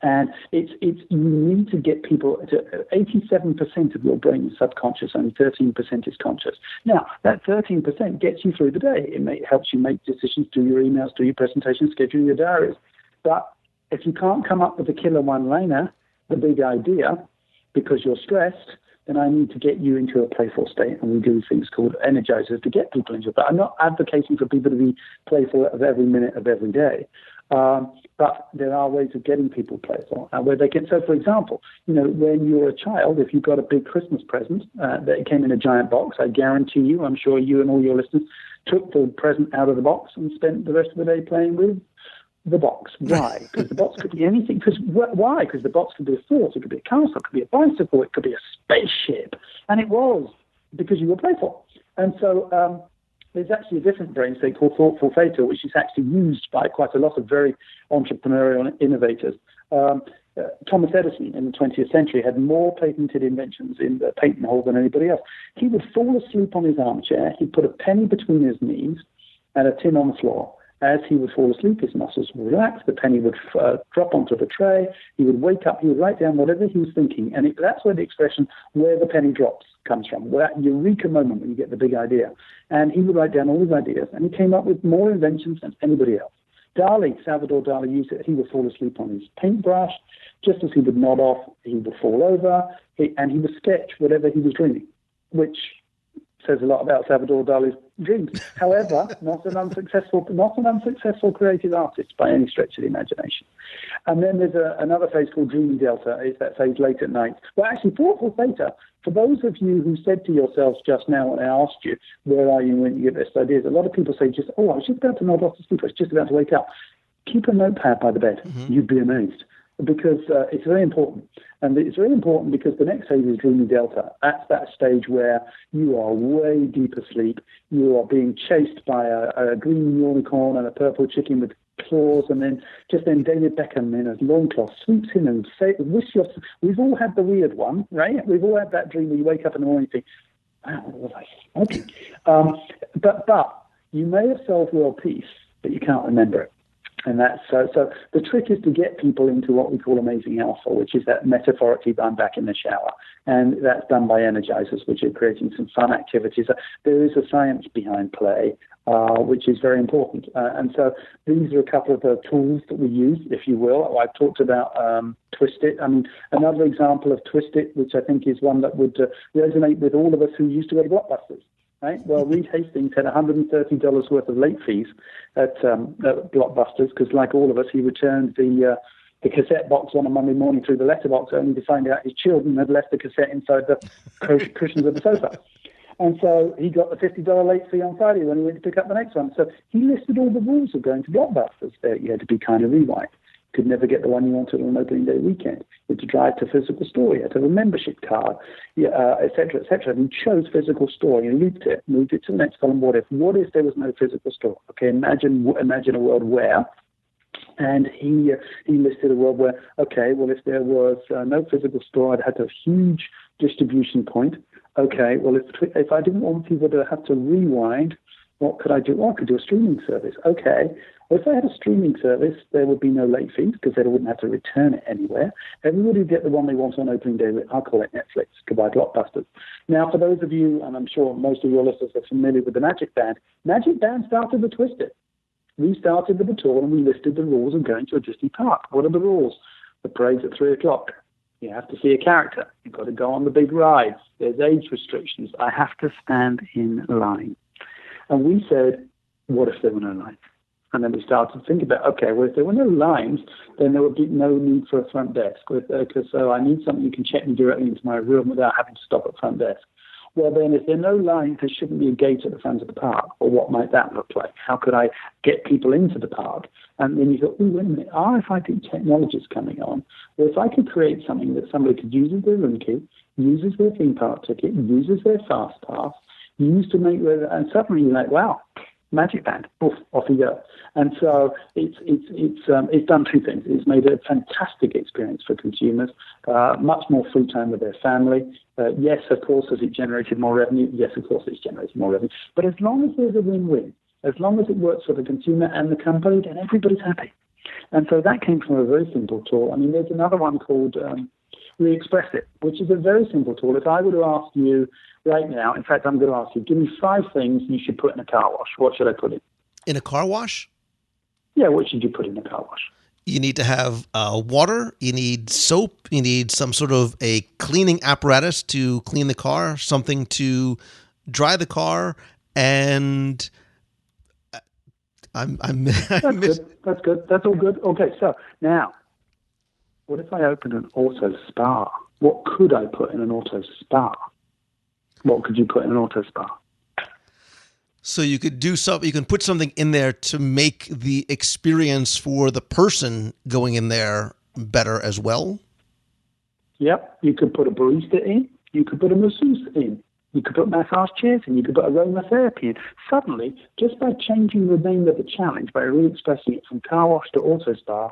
And you need to get people to 87% of your brain is subconscious, only 13% is conscious. Now, that 13% gets you through the day. It helps you make decisions, do your emails, do your presentations, schedule your diaries. But if you can't come up with the killer one-liner, the big idea, because you're stressed, then I need to get you into a playful state, and we do things called energizers to get people into it. But I'm not advocating for people to be playful of every minute of every day. But there are ways of getting people playful where they can. So, for example, when you're a child, if you got a big Christmas present that came in a giant box, I guarantee you, I'm sure you and all your listeners took the present out of the box and spent the rest of the day playing with the box. Why? Because the box could be anything. Why? Because the box could be a fort, it could be a castle, it could be a bicycle, it could be a spaceship. And it was because you were playful. And so there's actually a different brain state called thoughtful theta, which is actually used by quite a lot of very entrepreneurial innovators. Thomas Edison in the 20th century had more patented inventions in the patent hole than anybody else. He would fall asleep on his armchair. He'd put a penny between his knees and a tin on the floor. As he would fall asleep, his muscles would relax, the penny would drop onto the tray, he would wake up, he would write down whatever he was thinking, and that's where the expression, where the penny drops, comes from, that eureka moment when you get the big idea. And he would write down all his ideas, and he came up with more inventions than anybody else. Salvador Dali used it. He would fall asleep on his paintbrush. Just as he would nod off, he would fall over, and he would sketch whatever he was dreaming, which says a lot about Salvador Dali's dreams. However, not an unsuccessful creative artist by any stretch of the imagination. And then there's another phase called dreamy delta. It's that phase late at night. Well, actually, thoughtful theta, for those of you who said to yourselves just now when I asked you, where are you when you get best ideas? A lot of people say I was just about to nod off to sleep. I was just about to wake up. Keep a notepad by the bed. Mm-hmm. You'd be amazed. Because it's very important. And it's very important because the next phase is dreamy delta. That's that stage where you are way deep asleep. You are being chased by a green unicorn and a purple chicken with claws, and then David Beckham in a loincloth sweeps in and we've all had the weird one, right? We've all had that dream where you wake up in the morning and think, wow, what was I thinking? But you may have solved world peace, but you can't remember it. And that's so the trick is to get people into what we call amazing alpha, which is that metaphorically I'm back in the shower. And that's done by energizers, which are creating some fun activities. There is a science behind play, which is very important. And so these are a couple of the tools that we use, if you will. I've talked about Twist It. I mean, another example of Twist It, which I think is one that would resonate with all of us who used to go to Blockbusters. Right? Well, Reed Hastings had $130 worth of late fees at Blockbusters because, like all of us, he returned the cassette box on a Monday morning through the letterbox only to find out his children had left the cassette inside the cushions of the sofa. And so he got the $50 late fee on Friday when he went to pick up the next one. So he listed all the rules of going to Blockbusters. You had to be kind of rewind. Could never get the one you wanted on an opening day weekend. You had to drive to a physical store. You had to have a membership card, et cetera, et cetera. And he chose physical store. He moved it to the next column. What if there was no physical store? Okay, imagine a world where, and he listed a world where, okay, well, if there was no physical store, I'd have to have a huge distribution point. Okay, well, if I didn't want people to have to rewind, what could I do? Well, I could do a streaming service. Okay. Well, if I had a streaming service, there would be no late fees because they wouldn't have to return it anywhere. Everybody would get the one they want on opening day. I'll call it Netflix. Goodbye, Blockbusters. Now, for those of you, and I'm sure most of your listeners are familiar with the Magic Band started the Twist It. We started with the tour and we listed the rules of going to a Disney park. What are the rules? The parade's at 3:00. You have to see a character. You've got to go on the big rides. There's age restrictions. I have to stand in line. And we said, what if there were no lines? And then we started to think about, okay, well, if there were no lines, then there would be no need for a front desk. Because so I need something you can check me directly into my room without having to stop at front desk. Well, then if there are no lines, there shouldn't be a gate at the front of the park. Well, what might that look like? How could I get people into the park? And then you thought, oh, wait a minute, RFID technology is coming on. Well, if I could create something that somebody could use as their room key, uses their theme park ticket, uses their fast pass, used to make, and suddenly you're like, wow, magic band, oof, off you go. And so it's done two things. It's made a fantastic experience for consumers, much more free time with their family. Yes, of course, has it generated more revenue? Yes, of course, it's generated more revenue. But as long as there's a win-win, as long as it works for the consumer and the company, then everybody's happy. And so that came from a very simple tool. I mean, there's another one called Re-Express It, which is a very simple tool. If I were to ask you right now, in fact, I'm going to ask you, give me 5 things you should put in a car wash. What should I put in? In a car wash? Yeah, what should you put in a car wash? You need to have water, you need soap, you need some sort of a cleaning apparatus to clean the car, something to dry the car, and That's good. That's all good. Okay, so now, what if I open an auto spa? What could I put in an auto spa? What could you put in an auto spa? So you could do something. You can put something in there to make the experience for the person going in there better as well. Yep. You could put a barista in. You could put a masseuse in. You could put massage chairs in. You could put aromatherapy in. Suddenly, just by changing the name of the challenge, by re-expressing it from car wash to auto spa,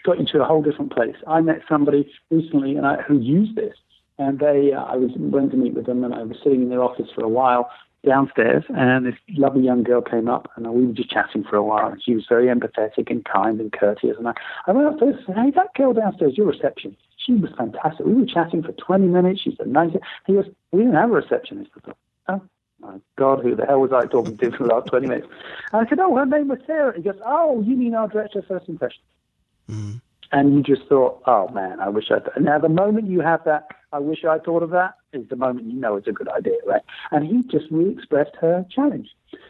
got you to a whole different place. I met somebody recently who used this, and I went to meet with them, and I was sitting in their office for a while downstairs, and this lovely young girl came up, and we were just chatting for a while, and she was very empathetic and kind and courteous, and I went up to her and said, hey, that girl downstairs, your reception, she was fantastic. We were chatting for 20 minutes. She's the nicest. He goes, we didn't have a receptionist. I thought, oh, my God, who the hell was I talking to for the last 20 minutes? And I said, oh, her name was Sarah. He goes, oh, you mean our director of first impression? Mm-hmm. And you just thought, oh, man, I wish I'd... Now, the moment you have that, I wish I thought of that, is the moment you know it's a good idea, right? And he just re-expressed her challenge.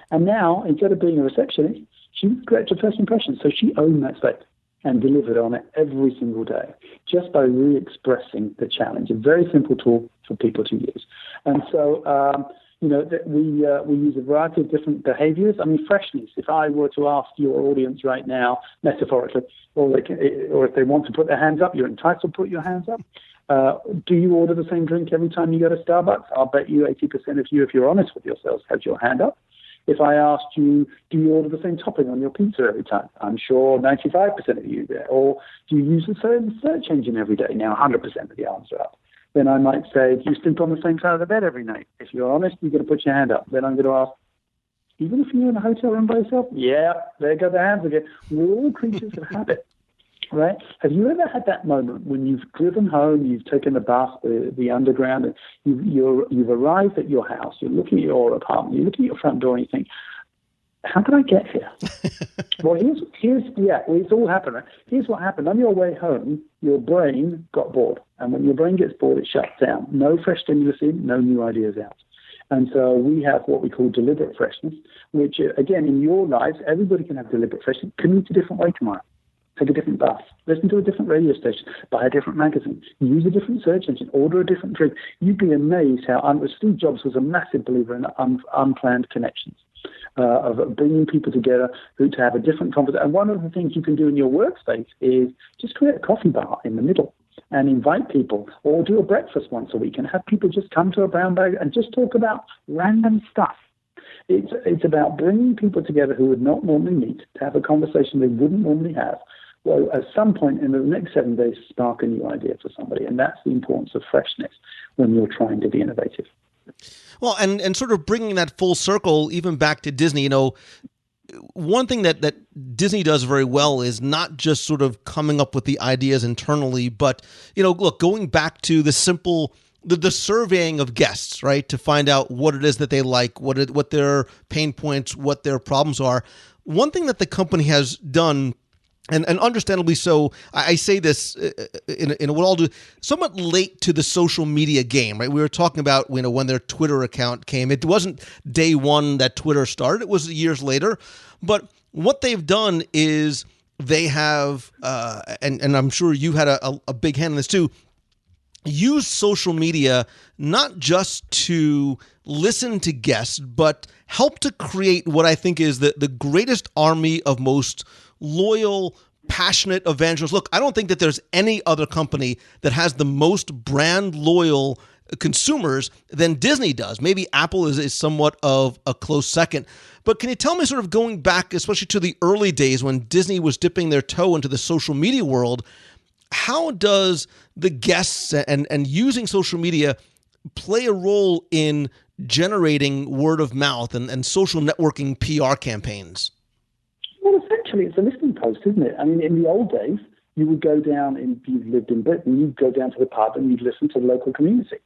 And now, instead of being a receptionist, she was the director of first impression. So she owned that space and delivered on it every single day, just by re-expressing the challenge. A very simple tool for people to use. And so, we use a variety of different behaviors. I mean, freshness. If I were to ask your audience right now, metaphorically, or if they want to put their hands up, you're entitled to put your hands up. Do you order the same drink every time you go to Starbucks? I'll bet you 80% of you, if you're honest with yourselves, have your hand up. If I asked you, do you order the same topping on your pizza every time? I'm sure 95% of you do. Or do you use the same search engine every day? Now 100% of the answer up. Then I might say, do you sleep on the same side of the bed every night? If you're honest, you're going to put your hand up. Then I'm going to ask, even if you're in a hotel room by yourself? Yeah, there go the hands again. We're all creatures of habit. Right? Have you ever had that moment when you've driven home, you've taken the bus, the underground, and you've arrived at your house, you're looking at your apartment, you look at your front door, and you think, how did I get here? Well, it's all happened. Right? Here's what happened. On your way home, your brain got bored. And when your brain gets bored, it shuts down. No fresh stimulus in, no new ideas out. And so we have what we call deliberate freshness, which, again, in your lives, everybody can have deliberate freshness. Commute a different way tomorrow. Take a different bus, listen to a different radio station, buy a different magazine, use a different search engine, order a different drink. You'd be amazed how Steve Jobs was a massive believer in unplanned connections, of bringing people together to have a different conversation. And one of the things you can do in your workspace is just create a coffee bar in the middle and invite people, or do a breakfast once a week and have people just come to a brown bag and just talk about random stuff. It's about bringing people together who would not normally meet to have a conversation they wouldn't normally have. Well, at some point in the next 7 days, spark a new idea for somebody. And that's the importance of freshness when you're trying to be innovative. Well, and sort of bringing that full circle, even back to Disney, one thing that Disney does very well is not just sort of coming up with the ideas internally, but, look, going back to the simple... The surveying of guests, right, to find out what it is that they like, what their pain points, what their problems are. One thing that the company has done, and understandably so, I say this in what I'll do, somewhat late to the social media game, right? We were talking about when their Twitter account came. It wasn't day one that Twitter started. It was years later. But what they've done is they have, and I'm sure you had a big hand in this too, use social media not just to listen to guests, but help to create what I think is the greatest army of most loyal, passionate evangelists. Look, I don't think that there's any other company that has the most brand loyal consumers than Disney does. Maybe Apple is somewhat of a close second. But can you tell me, sort of going back, especially to the early days when Disney was dipping their toe into the social media world, how does the guests and using social media play a role in generating word of mouth and social networking PR campaigns? Well, essentially, it's a listening post, isn't it? I mean, in the old days, you would go down, if you lived in Britain, you'd go down to the pub and you'd listen to the local community.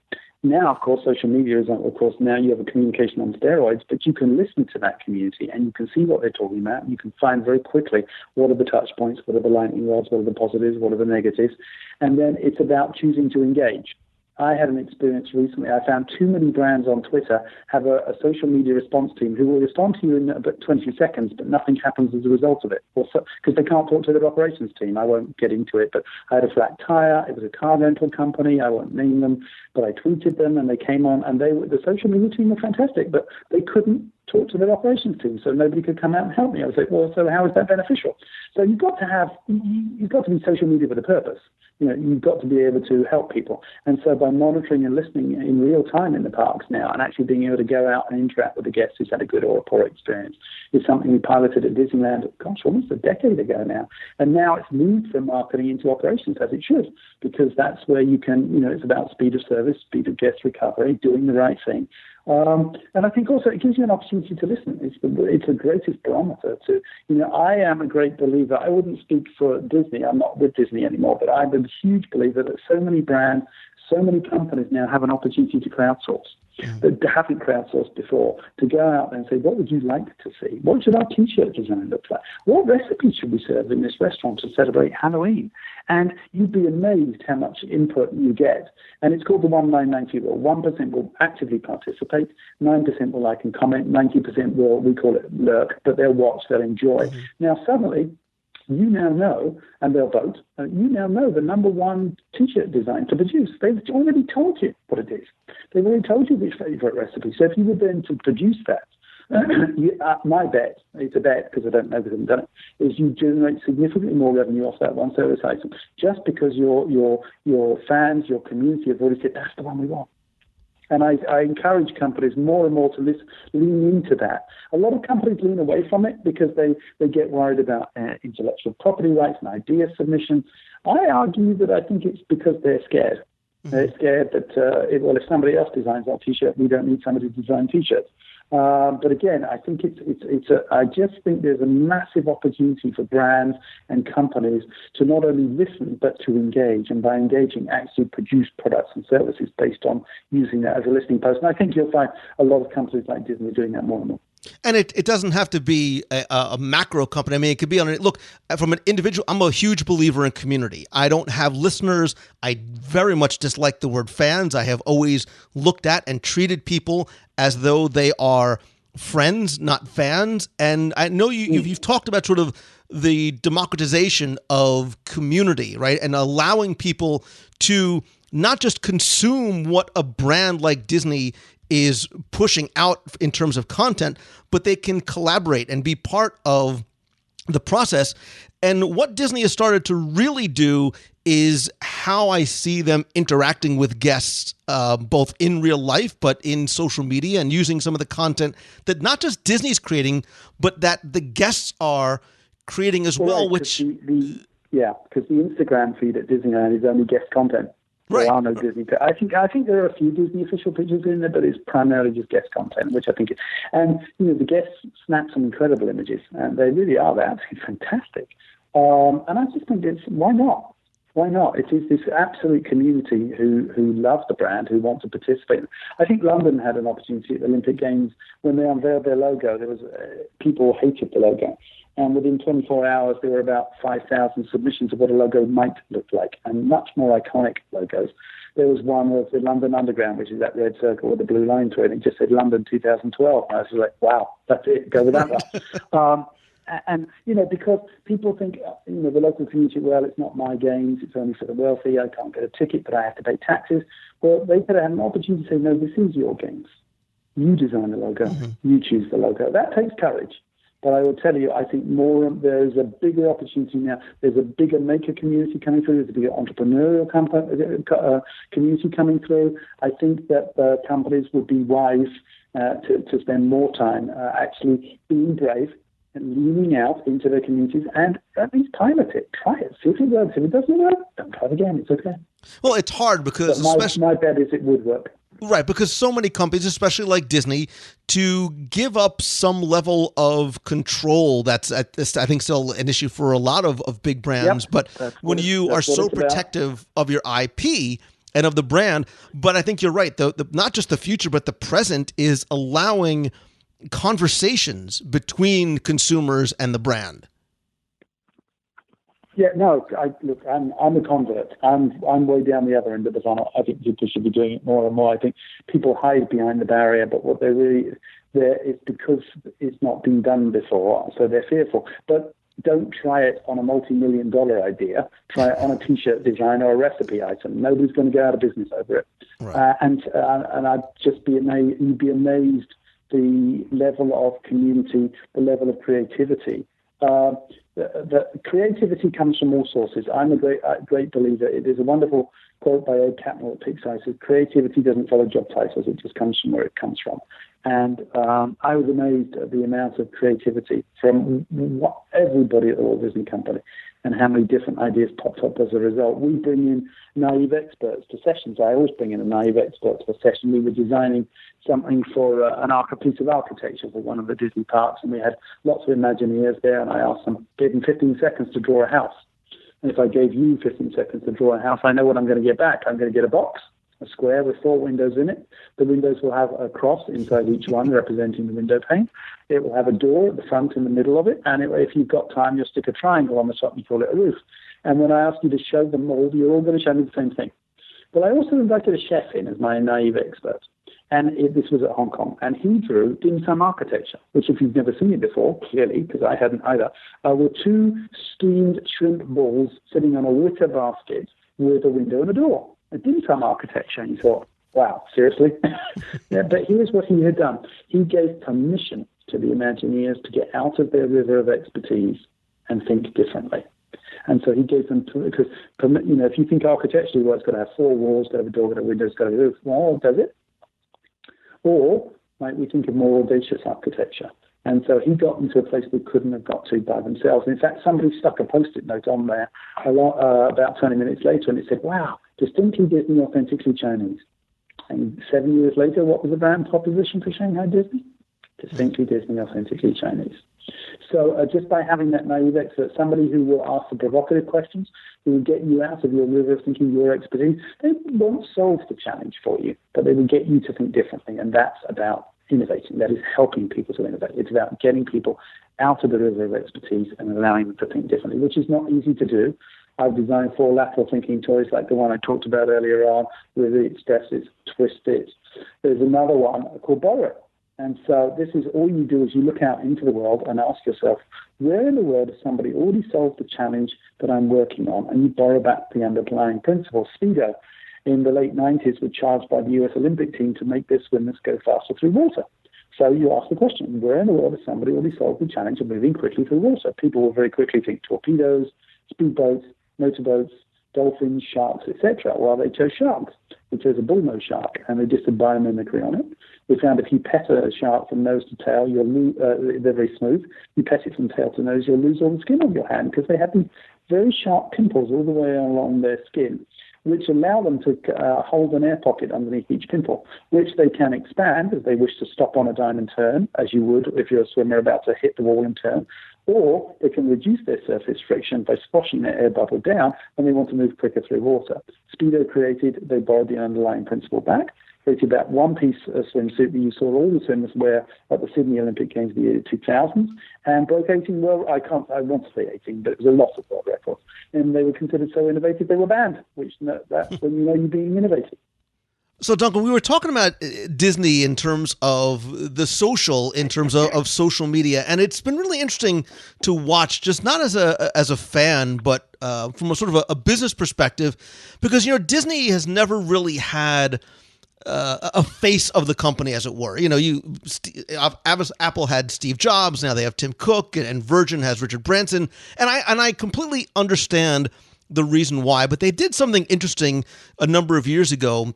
Now, of course, social media is, of course, now you have a communication on steroids, but you can listen to that community and you can see what they're talking about. And you can find very quickly what are the touch points, what are the lightning rods, what are the positives, what are the negatives. And then it's about choosing to engage. I had an experience recently. I found too many brands on Twitter have a social media response team who will respond to you in about 20 seconds, but nothing happens as a result of it. Because they can't talk to their operations team. I won't get into it, but I had a flat tire. It was a car rental company. I won't name them, but I tweeted them and they came on, and the social media team were fantastic, but they couldn't talk to their operations team, so nobody could come out and help me. I was like, well, so how is that beneficial? So you've got to be social media with a purpose. You've got to be able to help people. And so by monitoring and listening in real time in the parks now and actually being able to go out and interact with the guests who's had a good or a poor experience is something we piloted at Disneyland, almost a decade ago now. And now it's moved from marketing into operations, as it should, because that's where you can, it's about speed of service, speed of guest recovery, doing the right thing. And I think also it gives you an opportunity to listen. It's the greatest barometer to, I am a great believer. I wouldn't speak for Disney. I'm not with Disney anymore, but I'm a huge believer that so many brands, so many companies now have an opportunity to crowdsource that haven't crowdsourced before, to go out and say, what would you like to see? What should our T-shirt design look like? What recipes should we serve in this restaurant to celebrate Halloween? And you'd be amazed how much input you get. And it's called the 1-9-90 rule. 1% will actively participate, 9% will like and comment, 90% will, we call it lurk, but they'll watch, they'll enjoy. Now, suddenly, you now know, and they'll vote, you now know the number one T-shirt design to produce. They've already told you what it is. They've already told you which favorite recipe. So if you were then to produce that, my bet, it's a bet because I don't know because I haven't done it, is you generate significantly more revenue off that one service item just because your fans, your community have already said, that's the one we want. And I encourage companies more and more to lean into that. A lot of companies lean away from it because they get worried about intellectual property rights and idea submission. I argue that I think it's because they're scared. They're scared that, if somebody else designs our T-shirt, we don't need somebody to design T-shirts. But again, I think I just think there's a massive opportunity for brands and companies to not only listen, but to engage. And by engaging, actually produce products and services based on using that as a listening post. And I think you'll find a lot of companies like Disney doing that more and more. And it doesn't have to be a macro company. I mean, it could be look, from an individual, I'm a huge believer in community. I don't have listeners. I very much dislike the word fans. I have always looked at and treated people as though they are friends, not fans. And I know you've talked about sort of the democratization of community, right? And allowing people to not just consume what a brand like Disney is pushing out in terms of content, but they can collaborate and be part of the process. And what Disney has started to really do is how I see them interacting with guests, both in real life, but in social media, and using some of the content that not just Disney's creating, but that the guests are creating as well, which... because the Instagram feed at Disneyland is only guest content. Right. There are no Disney. I think there are a few Disney official pictures in there, but it's primarily just guest content, which I think is. And the guests snap some incredible images, and they really are. They're absolutely fantastic. And I just think why not? Why not? It is this absolute community who love the brand, who want to participate. I think London had an opportunity at the Olympic Games when they unveiled their logo. There was people hated the logo. And within 24 hours, there were about 5,000 submissions of what a logo might look like, and much more iconic logos. There was one of the London Underground, which is that red circle with the blue line through it. It just said London 2012. And I was like, wow, that's it. Go with that one. And, because people think, the local community, well, it's not my games. It's only for the wealthy. I can't get a ticket, but I have to pay taxes. Well, they could have had an opportunity to say, no, this is your games. You design the logo. You choose the logo. That takes courage. But I will tell you, I think there is a bigger opportunity now. There's a bigger maker community coming through. There's a bigger entrepreneurial community coming through. I think that companies would be wise to spend more time actually being brave and leaning out into their communities and at least pilot it. Try it. See if it works. If it doesn't work, don't try it again. It's okay. Well, it's hard because my bet is it would work. Right, because so many companies, especially like Disney, to give up some level of control, that's I think still an issue for a lot of big brands. Yep, but when you are so protective of your IP and of the brand, but I think you're right, the not just the future, but the present is allowing conversations between consumers and the brand. Yeah, no, I'm a convert. I'm way down the other end of the funnel. I think people should be doing it more and more. I think people hide behind the barrier, but what it's because it's not been done before, so they're fearful. But don't try it on a multi-million-dollar idea. Try it on a T-shirt design or a recipe item. Nobody's going to go out of business over it. Right. And I'd just be amazed. You'd be amazed the level of community, the level of creativity. The creativity comes from all sources. I'm a great believer. There's a wonderful quote by Ed Catmull at Pixar. It says, creativity doesn't follow job titles. It just comes from where it comes from. And I was amazed at the amount of creativity from everybody at the Walt Disney Company and how many different ideas popped up as a result. We bring in naive experts to sessions. I always bring in a naive expert to a session. We were designing something for a piece of architecture for one of the Disney parks, and we had lots of Imagineers there, and I asked them, gave them 15 seconds to draw a house. And if I gave you 15 seconds to draw a house, I know what I'm going to get back. I'm going to get a box, a square with 4 windows in it. The windows will have a cross inside each one representing the window pane. It will have a door at the front in the middle of it, and if you've got time, you'll stick a triangle on the top and you call it a roof. And when I ask you to show them all, you're all going to show me the same thing. But I also invited a chef in as my naive expert. And this was at Hong Kong. And he drew dim sum architecture, which if you've never seen it before, clearly, because I hadn't either, were 2 steamed shrimp balls sitting on a wicker basket with a window and a door. A dim sum architecture. And you thought, wow, seriously? Yeah, but here's what he had done. He gave permission to the Imagineers to get out of their river of expertise and think differently. And so he gave them, because, if you think architecturally, well, it's got to have 4 walls, got to have a door, got to have a window, it's got to have a roof. Well, does it? Or might we think of more audacious architecture? And so he got them to a place they couldn't have got to by themselves. In fact, somebody stuck a Post-it note on there about 20 minutes later, and it said, wow, distinctly Disney, authentically Chinese. And 7 years later, what was the brand proposition for Shanghai Disney? Distinctly Disney, authentically Chinese. So just by having that naive expert, somebody who will ask the provocative questions, who will get you out of your river of thinking your expertise, they won't solve the challenge for you, but they will get you to think differently. And that's about innovating. That is helping people to innovate. It's about getting people out of the river of expertise and allowing them to think differently, which is not easy to do. I've designed 4 lateral thinking toys like the one I talked about earlier on, really express it, twist it. There's another one called Borrow. And so this is all you do is you look out into the world and ask yourself, where in the world has somebody already solved the challenge that I'm working on? And you borrow back the underlying principle. Speedo in the late 90s were charged by the US Olympic team to make their swimmers go faster through water. So you ask the question, where in the world has somebody already solved the challenge of moving quickly through water? People will very quickly think torpedoes, speedboats, motorboats, dolphins, sharks, etc. Well, they chose sharks. They chose a bullnose shark, and they just did biomimicry on it. We found if you pet a shark from nose to tail, they're very smooth. You pet it from tail to nose, you'll lose all the skin on your hand because they have these very sharp pimples all the way along their skin, which allow them to hold an air pocket underneath each pimple, which they can expand as they wish to stop on a dime and turn, as you would if you're a swimmer about to hit the wall and turn, or they can reduce their surface friction by squashing their air bubble down when they want to move quicker through water. Speedo created, they borrowed the underlying principle back, created that one-piece swimsuit that you saw all the swimmers wear at the Sydney Olympic Games of the year 2000, and broke 18 world, I want to say 18, but it was a lot of world records. And they were considered so innovative, they were banned, that's when you know you're being innovative. So, Duncan, we were talking about Disney in terms of the social, in terms of social media, and it's been really interesting to watch, just not as a fan, but from a sort of a business perspective, because Disney has never really had a face of the company, as it were. Apple had Steve Jobs, now they have Tim Cook, and Virgin has Richard Branson, and I completely understand the reason why. But they did something interesting a number of years ago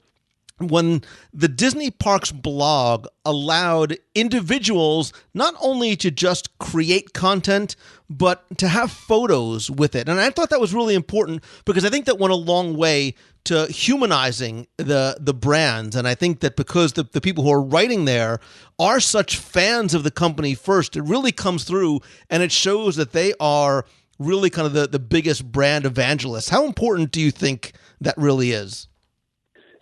when the Disney Parks blog allowed individuals not only to just create content, but to have photos with it. And I thought that was really important because I think that went a long way to humanizing the brands. And I think that because the people who are writing there are such fans of the company first, it really comes through and it shows that they are really kind of the biggest brand evangelists. How important do you think that really is?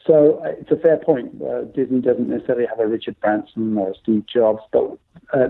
So it's a fair point. Disney doesn't necessarily have a Richard Branson or a Steve Jobs, but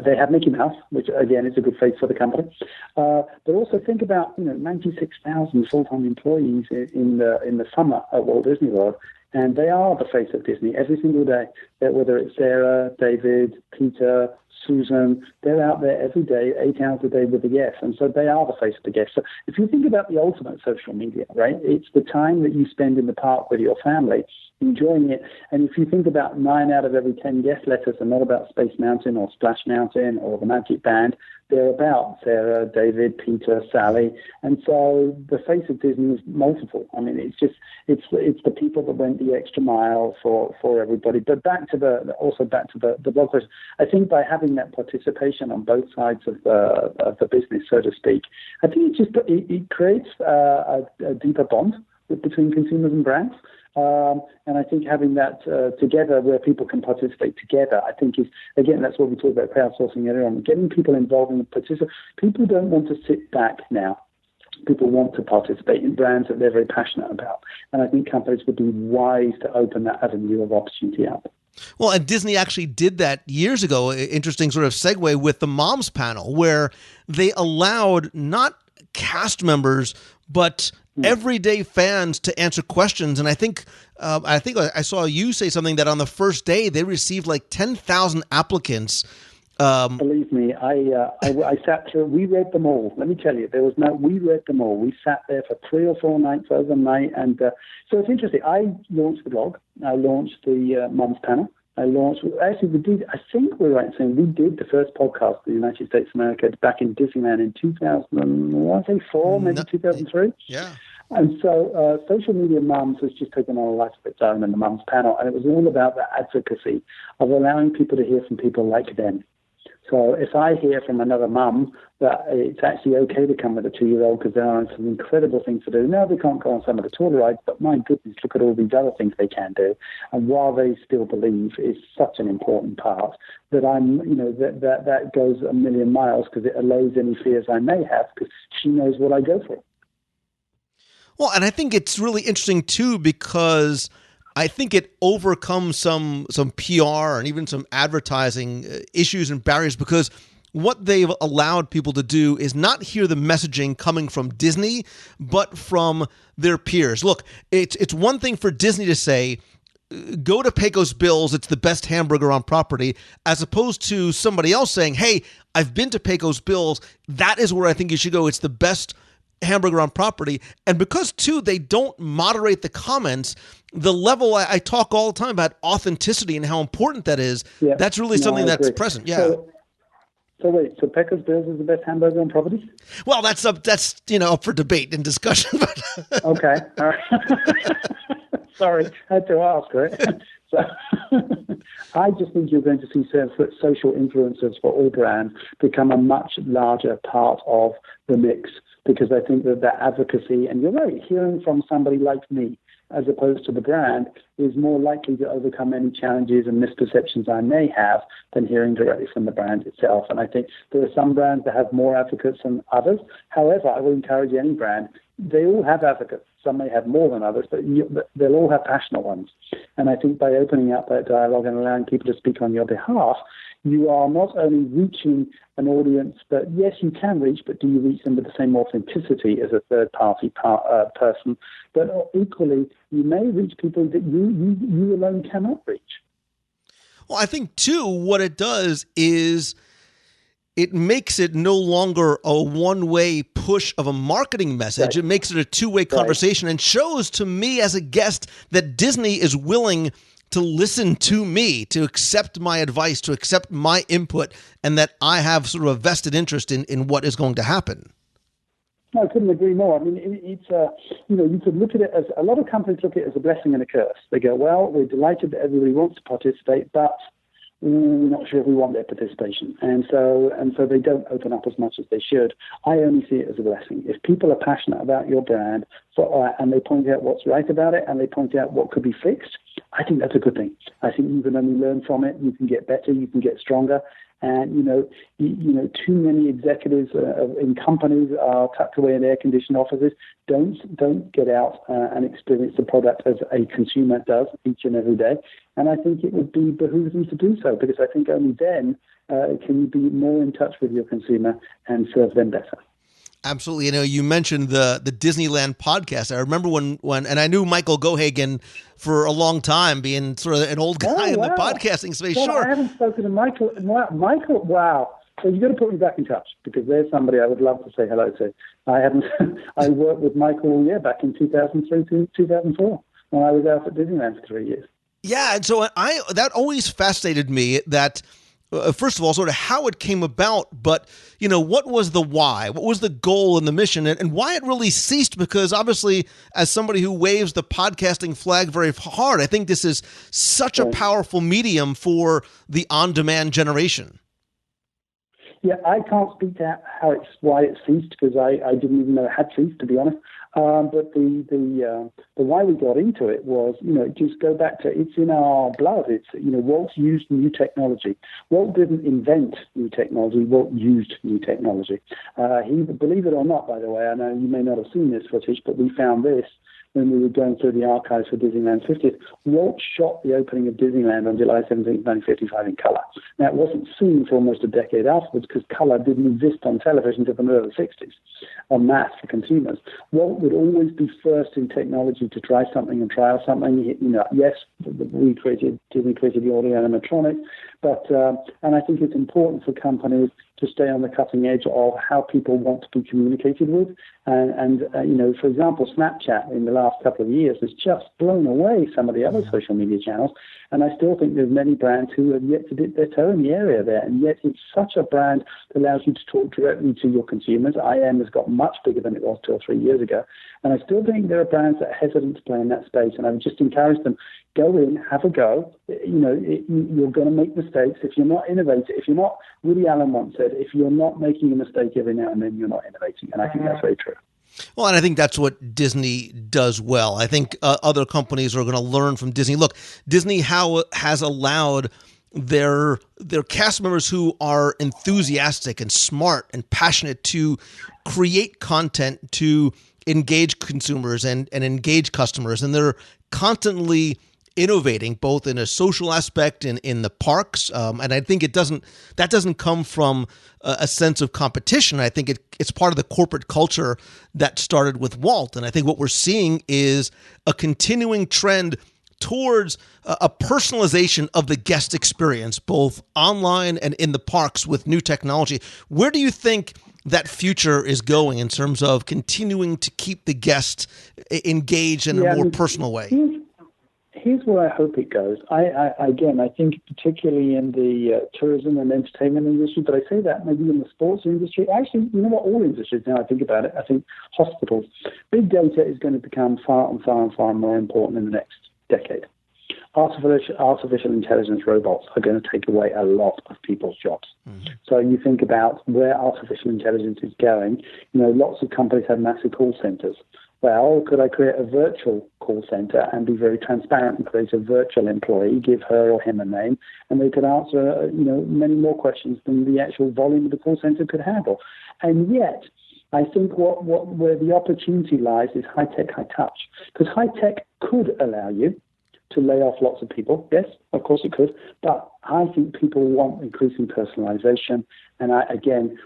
they have Mickey Mouse, which again is a good face for the company. But also think about 96,000 full-time employees in the summer at Walt Disney World, and they are the face of Disney every single day. Whether it's Sarah, David, Peter, Susan, they're out there every day, 8 hours a day with the guests. And so they are the face of the guests. So if you think about the ultimate social media, right, it's the time that you spend in the park with your family, enjoying it. And if you think about 9 out of every 10 guest letters are not about Space Mountain or Splash Mountain or the Magic Band, they're about Sarah, David, Peter, Sally. And so the face of Disney is multiple. I mean, it's the people that went the extra mile for everybody. But back to the blog post, I think by having that participation on both sides of the business, so to speak, I think it creates a deeper bond between consumers and brands. And I think having that together where people can participate together, I think is, again, that's what we talked about crowdsourcing earlier on, getting people involved in the participation. People don't want to sit back now. People want to participate in brands that they're very passionate about. And I think companies would be wise to open that avenue of opportunity up. Well, and Disney actually did that years ago, interesting sort of segue with the Moms panel, where they allowed not cast members, but everyday fans to answer questions. And I think I saw you say something that on the first day they received like 10,000 applicants. Believe me, I sat through. We read them all. Let me tell you, we read them all. We sat there for 3 or 4 nights overnight, and so it's interesting. I launched the blog. I launched the Moms panel. I think we're right in saying we did the first podcast in the United States of America back in Disneyland in 2004, maybe 2003. Yeah. And so social media mums has just taken on a life of its own in the Mums panel, and it was all about the advocacy of allowing people to hear from people like them. So if I hear from another mum that it's actually okay to come with a 2-year-old because there are some incredible things to do. No, they can't go on some of the tour rides, but my goodness, look at all these other things they can do. And while they still believe is such an important part, that that goes a million miles because it allays any fears I may have because she knows what I go for. Well, and I think it's really interesting, too, because I think it overcomes some PR and even some advertising issues and barriers because what they've allowed people to do is not hear the messaging coming from Disney, but from their peers. Look, it's one thing for Disney to say, go to Pecos Bill's, it's the best hamburger on property, as opposed to somebody else saying, hey, I've been to Pecos Bill's, that is where I think you should go, it's the best hamburger on property. And because, too, they don't moderate the comments, the level I talk all the time about authenticity and how important that is, that's really something that's present. Yeah. So wait, so Pecos Bill's is the best hamburger on property? Well, that's up for debate and discussion. But okay. All right. Sorry, I had to ask, right? So I just think you're going to see social influencers for all brands become a much larger part of the mix because I think that advocacy, and you're right, hearing from somebody like me, as opposed to the brand, is more likely to overcome any challenges and misperceptions I may have than hearing directly from the brand itself. And I think there are some brands that have more advocates than others. However, I would encourage any brand, they all have advocates. Some may have more than others, but they'll all have passionate ones. And I think by opening up that dialogue and allowing people to speak on your behalf, you are not only reaching an audience that, yes, you can reach, but do you reach them with the same authenticity as a third-party person? But equally, you may reach people that you alone cannot reach. Well, I think, too, what it does is it makes it no longer a one-way push of a marketing message. Right. It makes it a two-way conversation and shows to me as a guest that Disney is willing to listen to me, to accept my advice, to accept my input, and that I have sort of a vested interest in what is going to happen. No, I couldn't agree more. I mean, it's you could look at it as a lot of companies look at it as a blessing and a curse. They go, well, we're delighted that everybody wants to participate, but we're not sure if we want their participation, and so they don't open up as much as they should. I only see it as a blessing. If people are passionate about your brand, and they point out what's right about it, and they point out what could be fixed, I think that's a good thing. I think you can only learn from it. You can get better. You can get stronger. And too many executives in companies are tucked away in air-conditioned offices. Don't get out and experience the product as a consumer does each and every day. And I think it would behoove them to do so, because I think only then can you be more in touch with your consumer and serve them better. Absolutely. You mentioned the Disneyland podcast. I remember when and I knew Michael Gohagan for a long time, being sort of an old guy in the podcasting space. God, sure. I haven't spoken to Michael. Michael, wow. So you've got to put me back in touch, because there's somebody I would love to say hello to. I haven't. I worked with Michael, back in 2003 to 2004 when I was out at Disneyland for 3 years. Yeah, and so that always fascinated me, that first of all, sort of how it came about, but, what was the why? What was the goal and the mission, and why it really ceased? Because obviously, as somebody who waves the podcasting flag very hard, I think this is such a powerful medium for the on-demand generation. Yeah, I can't speak to why it ceased, because I didn't even know it had ceased, to be honest. But the why we got into it was, just go back to, it's in our blood. It's, Walt used new technology. Walt didn't invent new technology. Walt used new technology. He, believe it or not, by the way, I know you may not have seen this footage, but we found this when we were going through the archives for Disneyland's 50th. Walt shot the opening of Disneyland on July 17, 1955 in color. Now, it wasn't seen for almost a decade afterwards, because color didn't exist on television until the early 60s, en masse for consumers. Walt would always be first in technology to try something and trial something. Yes, Disney created the audio animatronics, but and I think it's important for companies to stay on the cutting edge of how people want to be communicated with. And for example, Snapchat in the last couple of years has just blown away some of the other social media channels. And I still think there's many brands who have yet to dip their toe in the area there. And yet it's such a brand that allows you to talk directly to your consumers. IM has got much bigger than it was 2 or 3 years ago. And I still think there are brands that are hesitant to play in that space. And I would just encourage them, go in, have a go. You're going to make mistakes. If you're not innovative, if you're not, Woody Allen once said, if you're not making a mistake every now and then, you're not innovating. And I think that's very true. Well, and I think that's what Disney does well. I think other companies are going to learn from Disney. Look, Disney has allowed their cast members who are enthusiastic and smart and passionate to create content to engage consumers and engage customers. And they're constantly innovating, both in a social aspect and in the parks. And I think that doesn't come from a sense of competition. I think it's part of the corporate culture that started with Walt. And I think what we're seeing is a continuing trend towards a personalization of the guest experience, both online and in the parks with new technology. Where do you think that future is going in terms of continuing to keep the guest engaged in a more personal way? Here's where I hope it goes. I think particularly in the tourism and entertainment industry, but I say that maybe in the sports industry. Actually, all industries now I think about it. I think hospitals. Big data is going to become far and far and far more important in the next decade. Artificial intelligence robots are going to take away a lot of people's jobs. Mm-hmm. So you think about where artificial intelligence is going. Lots of companies have massive call centers. Well, could I create a virtual call center and be very transparent and create a virtual employee, give her or him a name, and they could answer, many more questions than the actual volume of the call center could handle. And yet, I think where the opportunity lies is high tech, high touch, because high tech could allow you to lay off lots of people. Yes, of course it could. But I think people want increasing personalization. And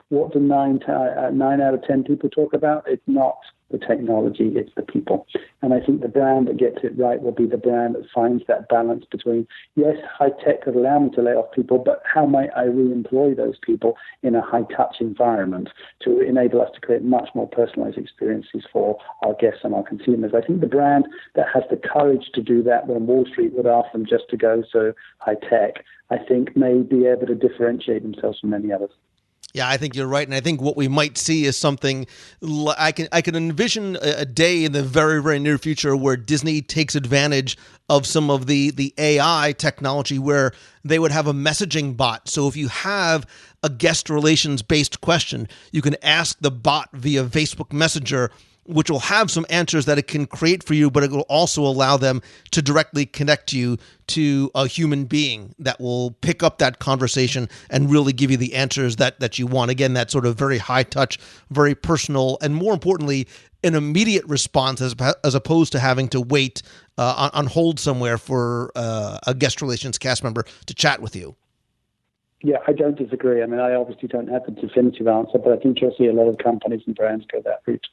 what do 9 out of 10 people talk about? It's not the technology, it's the people. And I think the brand that gets it right will be the brand that finds that balance between, yes, high tech could allow me to lay off people, but how might I re-employ those people in a high-touch environment to enable us to create much more personalized experiences for our guests and our consumers? I think the brand that has the courage to do that when Wall Street would ask them just to go so high-tech, I think may be able to differentiate themselves from many others. Yeah, I think you're right, and I think what we might see is something I can envision a day in the very, very near future where Disney takes advantage of some of the AI technology where they would have a messaging bot. So if you have a guest relations based question, you can ask the bot via Facebook Messenger, which will have some answers that it can create for you, but it will also allow them to directly connect you to a human being that will pick up that conversation and really give you the answers that you want. Again, that sort of very high touch, very personal, and more importantly, an immediate response as opposed to having to wait on hold somewhere for a guest relations cast member to chat with you. Yeah, I don't disagree. I mean, I obviously don't have the definitive answer, but I think you'll see a lot of companies and brands go that route.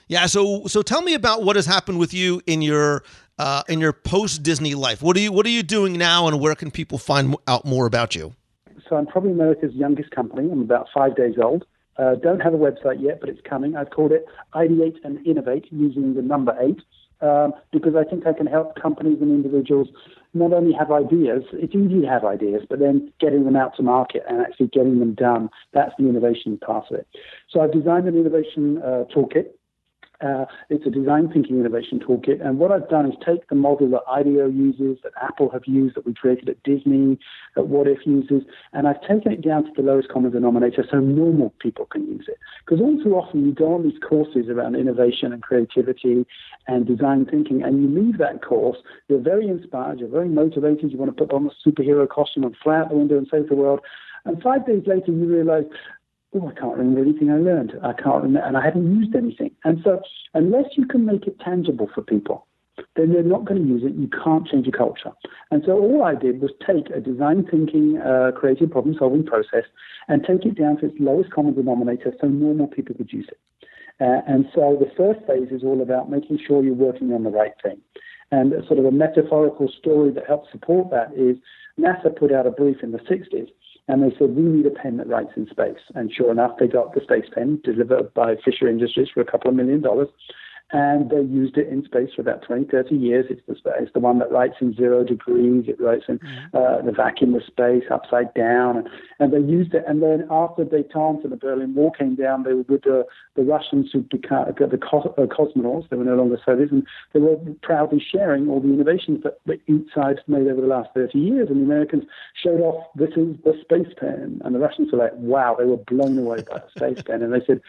Yeah, so tell me about what has happened with you in your post Disney life. What are you doing now, and where can people find out more about you? So I'm probably America's youngest company. I'm about 5 days old. Don't have a website yet, but it's coming. I've called it Ideate and Innovate, using the number 8, because I think I can help companies and individuals not only have ideas. It's easy to have ideas, but then getting them out to market and actually getting them done, that's the innovation part of it. So I've designed an innovation toolkit. It's a design thinking innovation toolkit, and what I've done is take the model that IDEO uses, that Apple have used, that we created at Disney, that What If uses, and I've taken it down to the lowest common denominator so normal people can use it. Because all too often you go on these courses around innovation and creativity and design thinking, and you leave that course, you're very inspired, you're very motivated, you want to put on a superhero costume and fly out the window and save the world, and 5 days later you realize, I can't remember anything I learned. I can't remember, and I haven't used anything. And so unless you can make it tangible for people, then they're not going to use it. You can't change a culture. And so all I did was take a design thinking, creative problem-solving process and take it down to its lowest common denominator so normal people could use it. And so the first phase is all about making sure you're working on the right thing. And sort of a metaphorical story that helps support that is NASA put out a brief in the 60s. And they said, we need a pen that writes in space. And sure enough, they got the space pen delivered by Fisher Industries for a couple of $1 million. And they used it in space for about 20, 30 years. It's the one that writes in 0 degrees. It writes in the vacuum of space, upside down. And they used it. And then after Détente and the Berlin Wall came down, they were with the Russians who became the cosmonauts. They were no longer Soviets. And they were proudly sharing all the innovations that each side made over the last 30 years. And the Americans showed off, this is the space pen. And the Russians were like, wow, they were blown away by the space pen. And they said,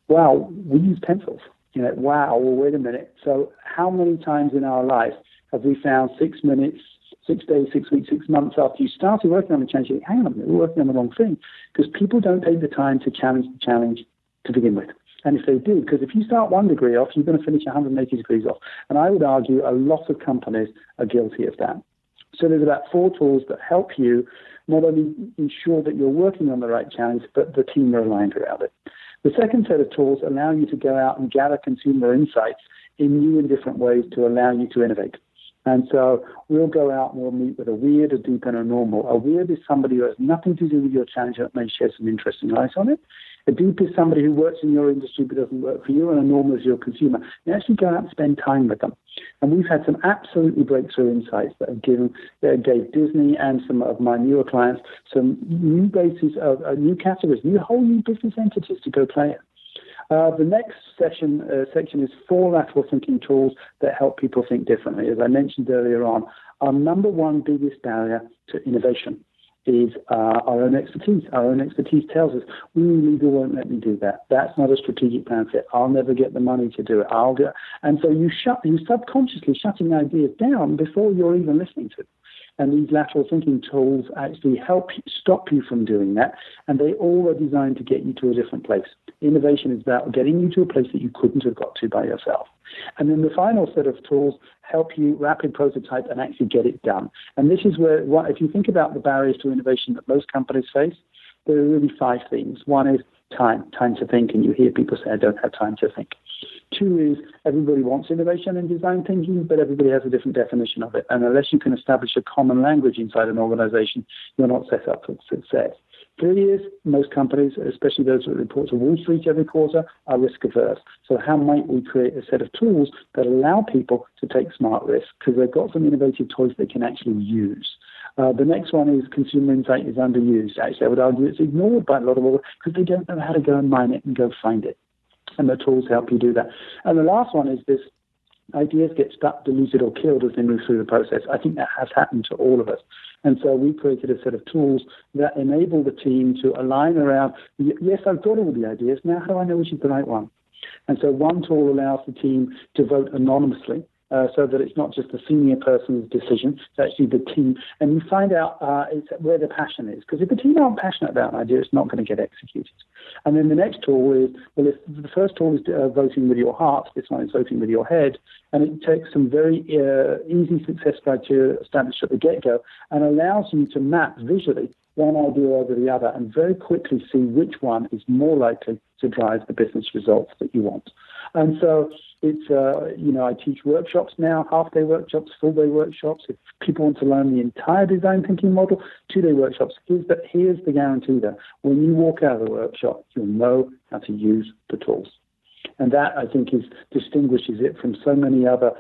wow, we use pencils. Wow, well, wait a minute. So how many times in our life have we found 6 minutes, 6 days, 6 weeks, 6 months after you started working on the challenge, you think, hang on a minute, we're working on the wrong thing? Because people don't take the time to challenge the challenge to begin with. And if they do, because if you start 1 degree off, you're going to finish 180 degrees off. And I would argue a lot of companies are guilty of that. So there's about 4 tools that help you not only ensure that you're working on the right challenge, but the team are aligned around it. The second set of tools allow you to go out and gather consumer insights in new and different ways to allow you to innovate. And so we'll go out and we'll meet with a weird, a deep, and a normal. A weird is somebody who has nothing to do with your challenge that may shed some interesting light on it. A deep is somebody who works in your industry but doesn't work for you, and a normal is your consumer. You actually go out and spend time with them. And we've had some absolutely breakthrough insights that gave Disney and some of my newer clients some new bases of new categories, whole new business entities to go play in. The next section is 4 lateral thinking tools that help people think differently. As I mentioned earlier on, our number one biggest barrier to innovation is our own expertise. Our own expertise tells us, legal won't let me do that. That's not a strategic plan fit. I'll never get the money to do it. And so you subconsciously shutting ideas down before you're even listening to them. And these lateral thinking tools actually help stop you from doing that. And they all are designed to get you to a different place. Innovation is about getting you to a place that you couldn't have got to by yourself. And then the final set of tools help you rapid prototype and actually get it done. And this is where, if you think about the barriers to innovation that most companies face, there are really 5 things. One is time to think. And you hear people say, I don't have time to think. Two is everybody wants innovation and design thinking, but everybody has a different definition of it. And unless you can establish a common language inside an organization, you're not set up for success. Three is most companies, especially those that report to Wall Street every quarter, are risk averse. So how might we create a set of tools that allow people to take smart risks because they've got some innovative toys they can actually use? The next one is consumer insight is underused. Actually, I would argue it's ignored by a lot of people because they don't know how to go and mine it and go find it. And the tools help you do that. And the last one is this: ideas get stuck, deleted, or killed as they move through the process. I think that has happened to all of us. And so we created a set of tools that enable the team to align around, yes, I've got all the ideas. Now, how do I know which is the right one? And so one tool allows the team to vote anonymously. So that it's not just the senior person's decision, it's actually the team. And you find out it's where the passion is. Because if the team aren't passionate about an idea, it's not going to get executed. And then the next tool is, well, if the first tool is voting with your heart, this one is voting with your head. And it takes some very easy success criteria established at the get-go and allows you to map visually one idea over the other and very quickly see which one is more likely to drive the business results that you want. And so it's, I teach workshops now, half-day workshops, full-day workshops. If people want to learn the entire design thinking model, 2-day workshops. Here's the guarantee that when you walk out of the workshop, you'll know how to use the tools. And that, I think, distinguishes it from so many other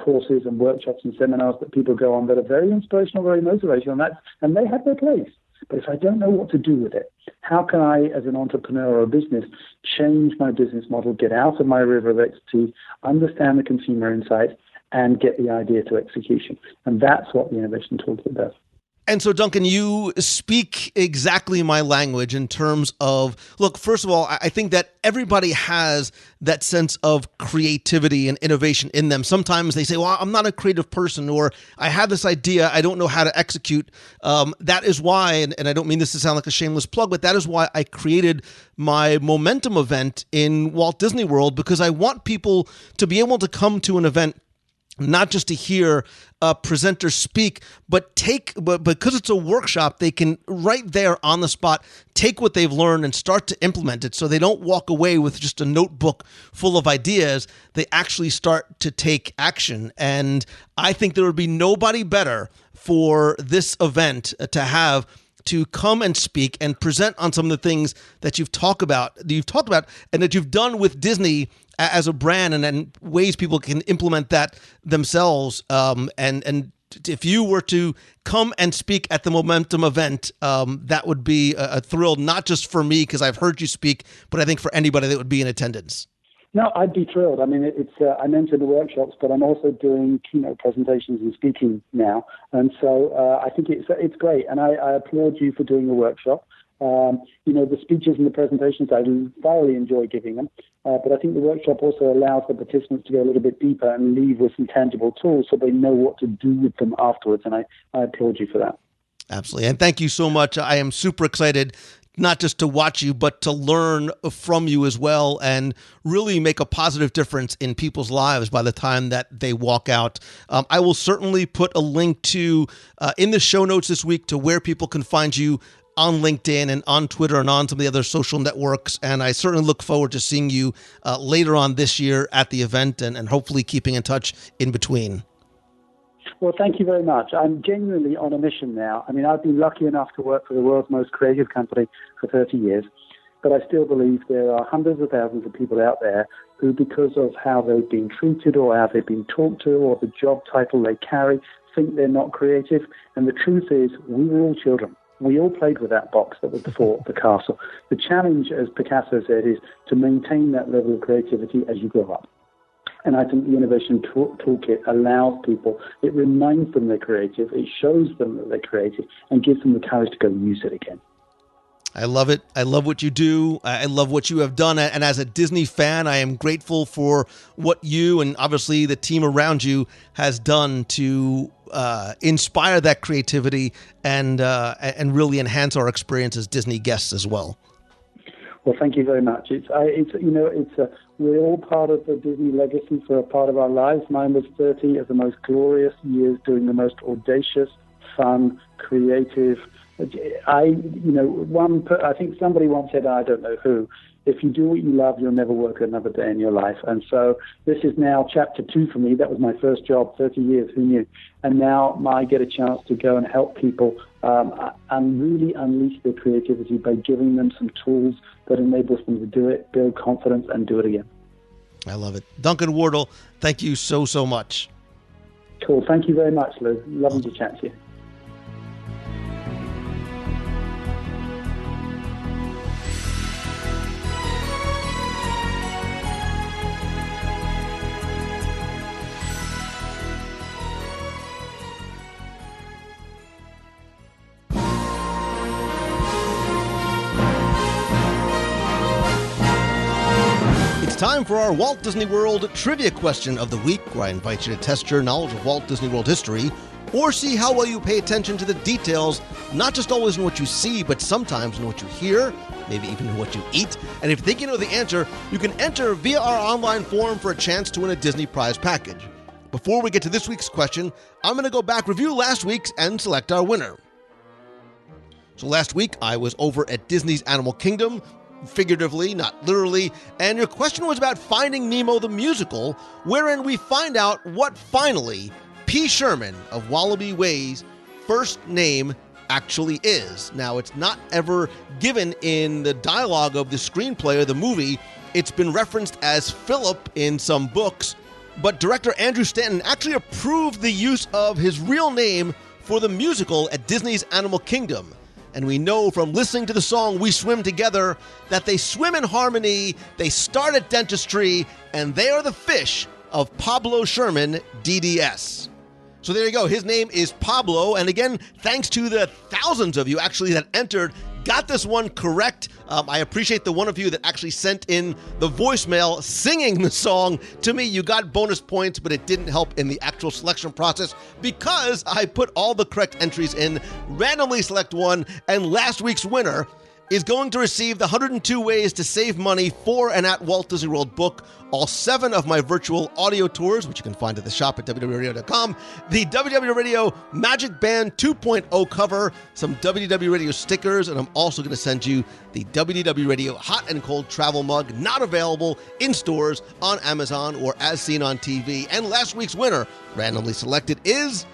courses and workshops and seminars that people go on that are very inspirational, very motivational, and they have their place. But if I don't know what to do with it, how can I, as an entrepreneur or a business, change my business model, get out of my river of expertise, understand the consumer insight, and get the idea to execution? And that's what the Innovation Toolkit does. And so, Duncan, you speak exactly my language in terms of, look, first of all, I think that everybody has that sense of creativity and innovation in them. Sometimes they say, well, I'm not a creative person, or I have this idea, I don't know how to execute. That is why, and I don't mean this to sound like a shameless plug, but that is why I created my Momentum event in Walt Disney World, because I want people to be able to come to an event not just to hear a presenter speak, but because it's a workshop, they can right there on the spot take what they've learned and start to implement it. So they don't walk away with just a notebook full of ideas. They actually start to take action. And I think there would be nobody better for this event to come and speak and present on some of the things that you've talked about, and that you've done with Disney as a brand, and then ways people can implement that themselves. And if you were to come and speak at the Momentum event, that would be a thrill, not just for me, because I've heard you speak, but I think for anybody that would be in attendance. No, I'd be thrilled. I mean, I mentioned the workshops, but I'm also doing keynote presentations and speaking now. And so I think it's great. And I applaud you for doing a workshop. The speeches and the presentations, I thoroughly enjoy giving them. But I think the workshop also allows the participants to go a little bit deeper and leave with some tangible tools so they know what to do with them afterwards. And I applaud you for that. Absolutely. And thank you so much. I am super excited not just to watch you, but to learn from you as well and really make a positive difference in people's lives by the time that they walk out. I will certainly put a link to in the show notes this week to where people can find you on LinkedIn and on Twitter and on some of the other social networks. And I certainly look forward to seeing you later on this year at the event and hopefully keeping in touch in between. Well, thank you very much. I'm genuinely on a mission now. I mean, I've been lucky enough to work for the world's most creative company for 30 years, but I still believe there are hundreds of thousands of people out there who, because of how they've been treated or how they've been talked to or the job title they carry, think they're not creative. And the truth is, we were all children. We all played with that box that was the fort, the castle. The challenge, as Picasso said, is to maintain that level of creativity as you grow up. And I think the Innovation Toolkit allows people, it reminds them they're creative, it shows them that they're creative, and gives them the courage to go use it again. I love it. I love what you do. I love what you have done. And as a Disney fan, I am grateful for what you and obviously the team around you has done to inspire that creativity and really enhance our experience as Disney guests as well. Well, thank you very much. We're all part of the Disney legacy for a part of our lives. Mine was 30 of the most glorious years doing the most audacious, fun, creative, I think somebody once said, I don't know who, if you do what you love, you'll never work another day in your life. And so this is now chapter 2 for me. That was my first job, 30 years, who knew? And now I get a chance to go and help people and really unleash their creativity by giving them some tools that enables them to do it, build confidence, and do it again. I love it. Duncan Wardle, thank you so, so much. Cool. Thank you very much, Lou. Lovely to chat to you. Time for our Walt Disney World Trivia Question of the Week, where I invite you to test your knowledge of Walt Disney World history or see how well you pay attention to the details, not just always in what you see, but sometimes in what you hear, maybe even in what you eat. And if you think you know the answer, you can enter via our online form for a chance to win a Disney prize package. Before we get to this week's question, I'm going to go back, review last week's, and select our winner. So last week, I was over at Disney's Animal Kingdom, figuratively, not literally, and your question was about Finding Nemo the musical, wherein we find out what finally P. Sherman of Wallaby Way's first name actually is. Now, it's not ever given in the dialogue of the screenplay or the movie. It's been referenced as Philip in some books, but director Andrew Stanton actually approved the use of his real name for the musical at Disney's Animal Kingdom. And we know from listening to the song We Swim Together that they swim in harmony, they start at dentistry, and they are the fish of Pablo Sherman, DDS. So there you go. His name is Pablo. And again, thanks to the thousands of you actually that entered, got this one correct. I appreciate the one of you that actually sent in the voicemail singing the song to me. You got bonus points, but it didn't help in the actual selection process because I put all the correct entries in, randomly select one, and last week's winner is going to receive the 102 Ways to Save Money for and at Walt Disney World book, all 7 of my virtual audio tours, which you can find at the shop at WDW.com, the WDW Radio Magic Band 2.0 cover, some WDW Radio stickers, and I'm also going to send you the WDW Radio Hot and Cold Travel Mug, not available in stores, on Amazon, or as seen on TV. And last week's winner, randomly selected, is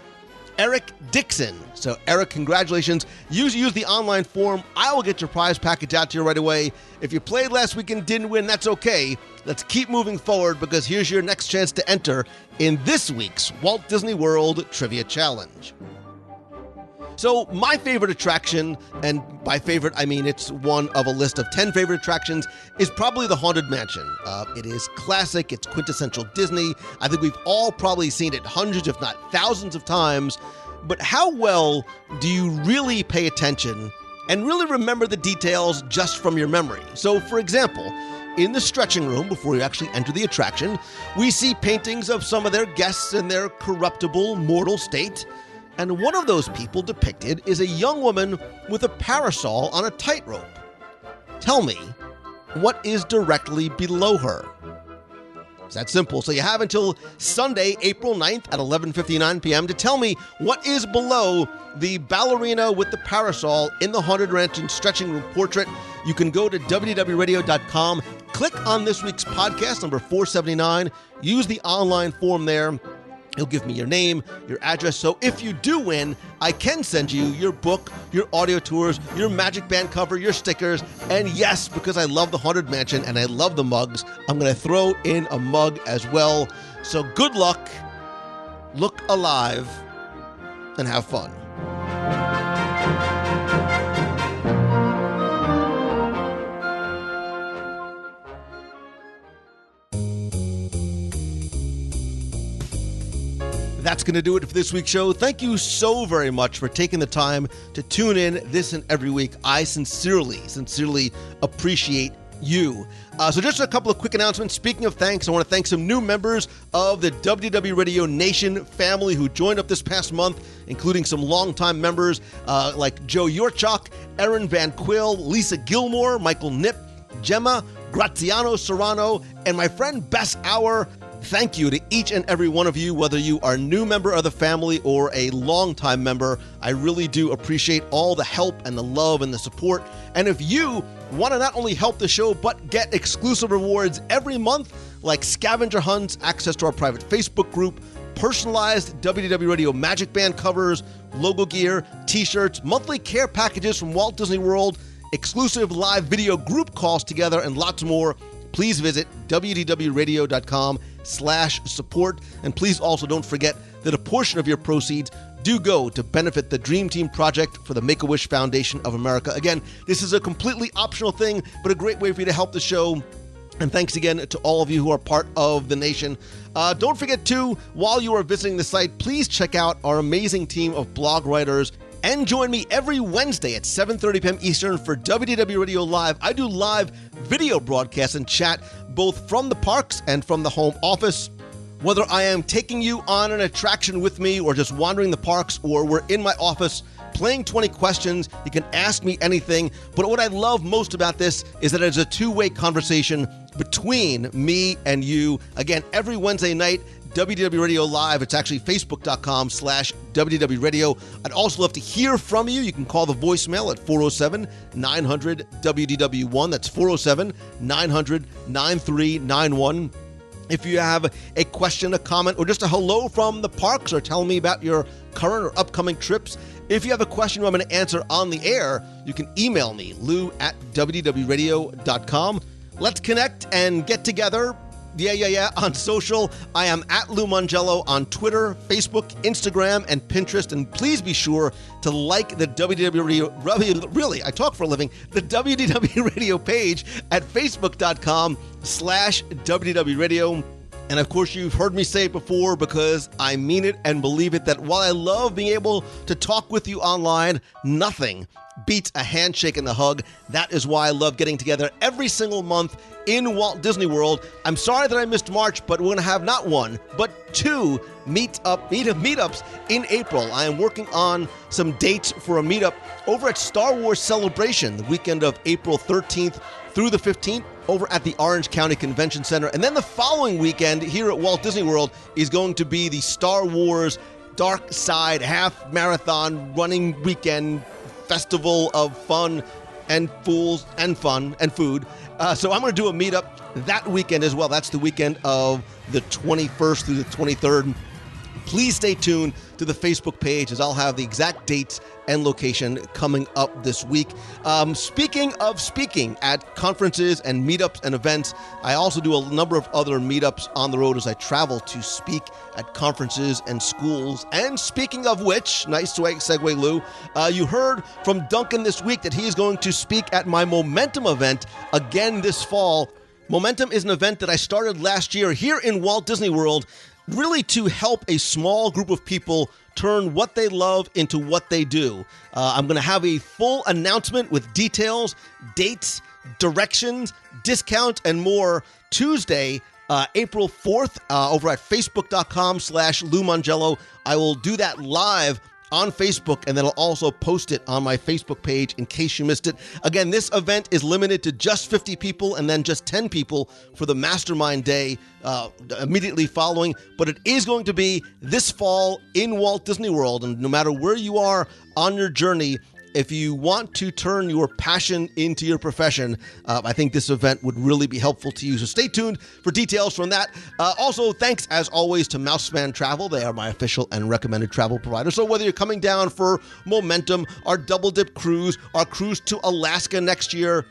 Eric Dixon. So, Eric, congratulations. Use the online form. I will get your prize package out to you right away. If you played last week and didn't win, that's okay. Let's keep moving forward because here's your next chance to enter in this week's Walt Disney World Trivia Challenge. So, my favorite attraction, and by favorite I mean it's one of a list of 10 favorite attractions, is probably the Haunted Mansion. It is classic, it's quintessential Disney. I think we've all probably seen it hundreds, if not thousands of times. But how well do you really pay attention and really remember the details just from your memory? So, for example, in the stretching room, before you actually enter the attraction, we see paintings of some of their guests in their corruptible, mortal state. And one of those people depicted is a young woman with a parasol on a tightrope. Tell me, what is directly below her? It's that simple. So you have until Sunday, April 9th at 11:59 p.m. to tell me what is below the ballerina with the parasol in the Haunted Mansion stretching room portrait. You can go to WDWRadio.com, click on this week's podcast, number 479, use the online form there. He'll give me your name, your address, so if you do win, I can send you your book, your audio tours, your Magic Band cover, your stickers, and yes, because I love the Haunted Mansion and I love the mugs, I'm going to throw in a mug as well. So good luck, look alive, and have fun. That's going to do it for this week's show. Thank you so very much for taking the time to tune in this and every week. I sincerely appreciate you. So just a couple of quick announcements. Speaking of thanks, I want to thank some new members of the WDW Radio Nation family who joined up this past month, including some longtime members like Joe Yorchuk, Erin Van Quill, Lisa Gilmore, Michael Knipp, Gemma, Graziano Serrano, and my friend Bess Auer. Thank you to each and every one of you, whether you are a new member of the family or a longtime member. I really do appreciate all the help and the love and the support. And if you want to not only help the show, but get exclusive rewards every month, like scavenger hunts, access to our private Facebook group, personalized WDW Radio Magic Band covers, logo gear, t-shirts, monthly care packages from Walt Disney World, exclusive live video group calls together, and lots more, please visit wdwradio.com/support. And please also don't forget that a portion of your proceeds do go to benefit the Dream Team Project for the Make-A-Wish Foundation of America. Again, this is a completely optional thing, but a great way for you to help the show. And thanks again to all of you who are part of the nation. Don't forget, too, while you are visiting the site, please check out our amazing team of blog writers and join me every Wednesday at 7:30 p.m. Eastern for WDW Radio Live. I do live video broadcasts and chat both from the parks and from the home office. Whether I am taking you on an attraction with me or just wandering the parks, or we're in my office playing 20 questions, you can ask me anything. But what I love most about this is that it's a two-way conversation between me and you. Again, every Wednesday night, WDW Radio Live. It's actually facebook.com/WDW Radio. I'd also love to hear from you. You can call the voicemail at 407-900-WDW1. That's 407-900-9391. If you have a question, a comment, or just a hello from the parks, or tell me about your current or upcoming trips. If you have a question I'm going to answer on the air, you can email me, lou@wdwradio.com. Let's connect and get together. Yeah, on social. I am at Lou Mongello on Twitter, Facebook, Instagram, and Pinterest. And please be sure to like the WDW Radio, really, I talk for a living, the WDW Radio page at facebook.com/WDW Radio. And of course, you've heard me say it before, because I mean it and believe it, that while I love being able to talk with you online, nothing beats a handshake and a hug. That is why I love getting together every single month in Walt Disney World. I'm sorry that I missed March, but we're going to have not one, but two meetups in April. I am working on some dates for a meetup over at Star Wars Celebration, the weekend of April 13th through the 15th over at the Orange County Convention Center. And then the following weekend here at Walt Disney World is going to be the Star Wars Dark Side Half Marathon Running Weekend Festival of Fun and Fools and Fun and Food. So I'm going to do a meetup that weekend as well. That's the weekend of the 21st through the 23rd. Please stay tuned to the Facebook page, as I'll have the exact dates and location coming up this week. Speaking of speaking at conferences and meetups and events, I also do a number of other meetups on the road as I travel to speak at conferences and schools. And speaking of which, nice segue, Lou, you heard from Duncan this week that he is going to speak at my Momentum event again this fall. Momentum is an event that I started last year here in Walt Disney World, really to help a small group of people turn what they love into what they do. I'm going to have a full announcement with details, dates, directions, discounts, and more Tuesday, April 4th, over at facebook.com/Lou Mongello. I will do that live on Facebook, and then I'll also post it on my Facebook page in case you missed it. Again, this event is limited to just 50 people and then just 10 people for the Mastermind Day immediately following, but it is going to be this fall in Walt Disney World. And no matter where you are on your journey, if you want to turn your passion into your profession, I think this event would really be helpful to you. So stay tuned for details from that. Also, thanks, as always, to Mouseman Travel. They are my official and recommended travel provider. So whether you're coming down for Momentum, our Double Dip cruise, our cruise to Alaska next year,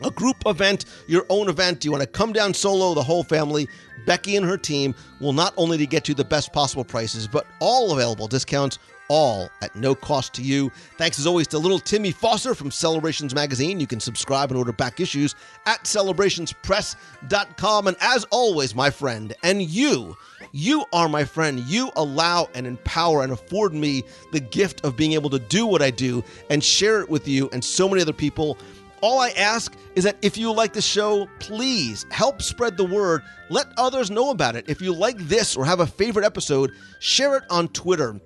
a group event, your own event, you want to come down solo, the whole family, Becky and her team will not only to get you the best possible prices, but all available discounts, all at no cost to you. Thanks as always to little Timmy Foster from Celebrations Magazine. You can subscribe and order back issues at celebrationspress.com. And as always, my friend, and you are my friend. You allow and empower and afford me the gift of being able to do what I do and share it with you and so many other people. All I ask is that if you like the show, please help spread the word. Let others know about it. If you like this or have a favorite episode, share it on Twitter.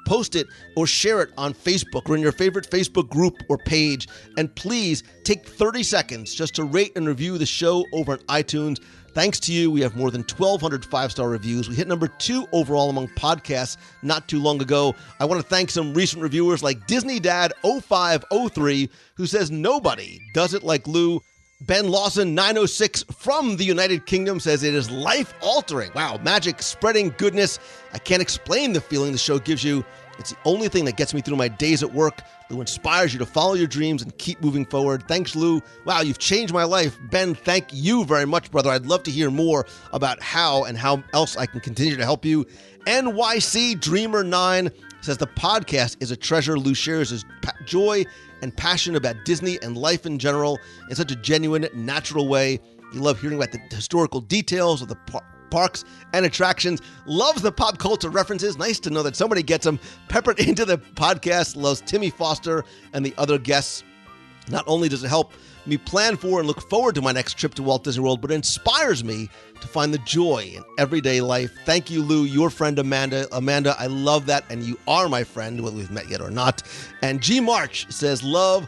Post it or share it on Facebook or in your favorite Facebook group or page. And please take 30 seconds just to rate and review the show over on iTunes. Thanks to you, we have more than 1,200 five-star reviews. We hit number 2 overall among podcasts not too long ago. I want to thank some recent reviewers like Disney Dad 0503, who says nobody does it like Lou. Ben Lawson 906 from the United Kingdom says it is life-altering. Wow, magic, spreading goodness. I can't explain the feeling the show gives you. It's the only thing that gets me through my days at work. Lou inspires you to follow your dreams and keep moving forward. Thanks, Lou. Wow, you've changed my life. Ben, thank you very much, brother. I'd love to hear more about how and how else I can continue to help you. NYC Dreamer 9 says the podcast is a treasure. Lou shares his joy and passion about Disney and life in general in such a genuine, natural way. You love hearing about the historical details of the parks and attractions. Loves the pop culture references. Nice to know that somebody gets them peppered into the podcast. Loves Timmy Foster and the other guests. Not only does it help me plan for and look forward to my next trip to Walt Disney World, but it inspires me to find the joy in everyday life. Thank you, Lou. Your friend, Amanda. Amanda, I love that, and you are my friend, whether we've met yet or not. And G. March says, love,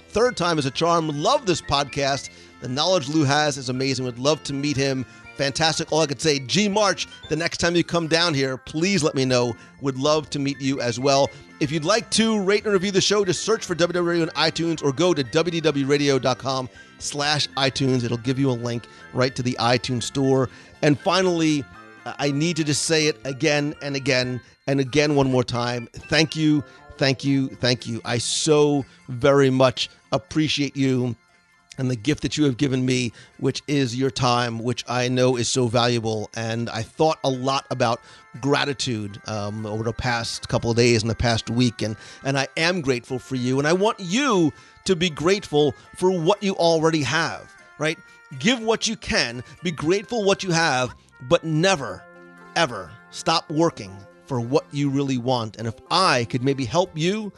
third time is a charm. Love this podcast. The knowledge Lou has is amazing. Would love to meet him. Fantastic. All I could say, G. March, the next time you come down here, please let me know. Would love to meet you as well. If you'd like to rate and review the show, just search for WDW Radio on iTunes or go to wdwradio.com/iTunes. It'll give you a link right to the iTunes store. And finally, I need to just say it again and again and again one more time. Thank you, thank you, thank you. I so very much appreciate you and the gift that you have given me, which is your time, which I know is so valuable. And I thought a lot about gratitude over the past couple of days and the past week, and I am grateful for you. And I want you to be grateful for what you already have, right? Give what you can, be grateful what you have, but never, ever stop working for what you really want. And if I could maybe help you,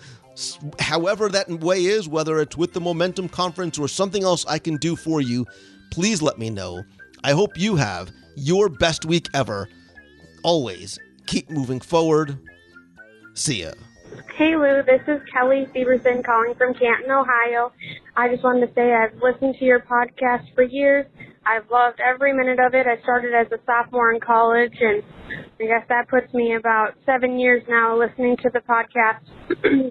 however that way is, whether it's with the Momentum Conference or something else I can do for you, please let me know. I hope you have your best week ever. Always keep moving forward. See ya. Hey Lou, this is Kelly Severson calling from Canton, Ohio. I just wanted to say I've listened to your podcast for years. I've loved every minute of it. I started as a sophomore in college, and I guess that puts me about 7 years now listening to the podcast.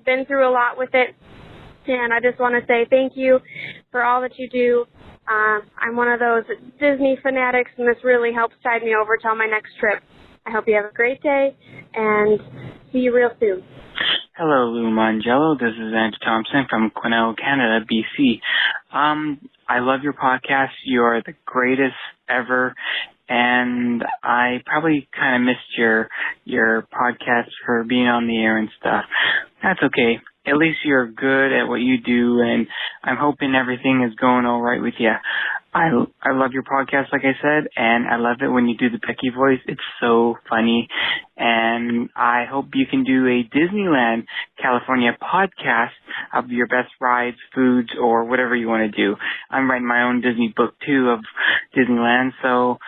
Been through a lot with it, and I just want to say thank you for all that you do. I'm one of those Disney fanatics, and this really helps tide me over till my next trip. I hope you have a great day, and see you real soon. Hello, Lou Mongello. This is Andrew Thompson from Quesnel, Canada, BC. I love your podcast. You are the greatest ever, and I probably kind of missed your podcast for being on the air and stuff. That's okay. At least you're good at what you do, and I'm hoping everything is going all right with you. I love your podcast, like I said, and I love it when you do the Becky voice. It's so funny, and I hope you can do a Disneyland California podcast of your best rides, foods, or whatever you want to do. I'm writing my own Disney book, too, of Disneyland, so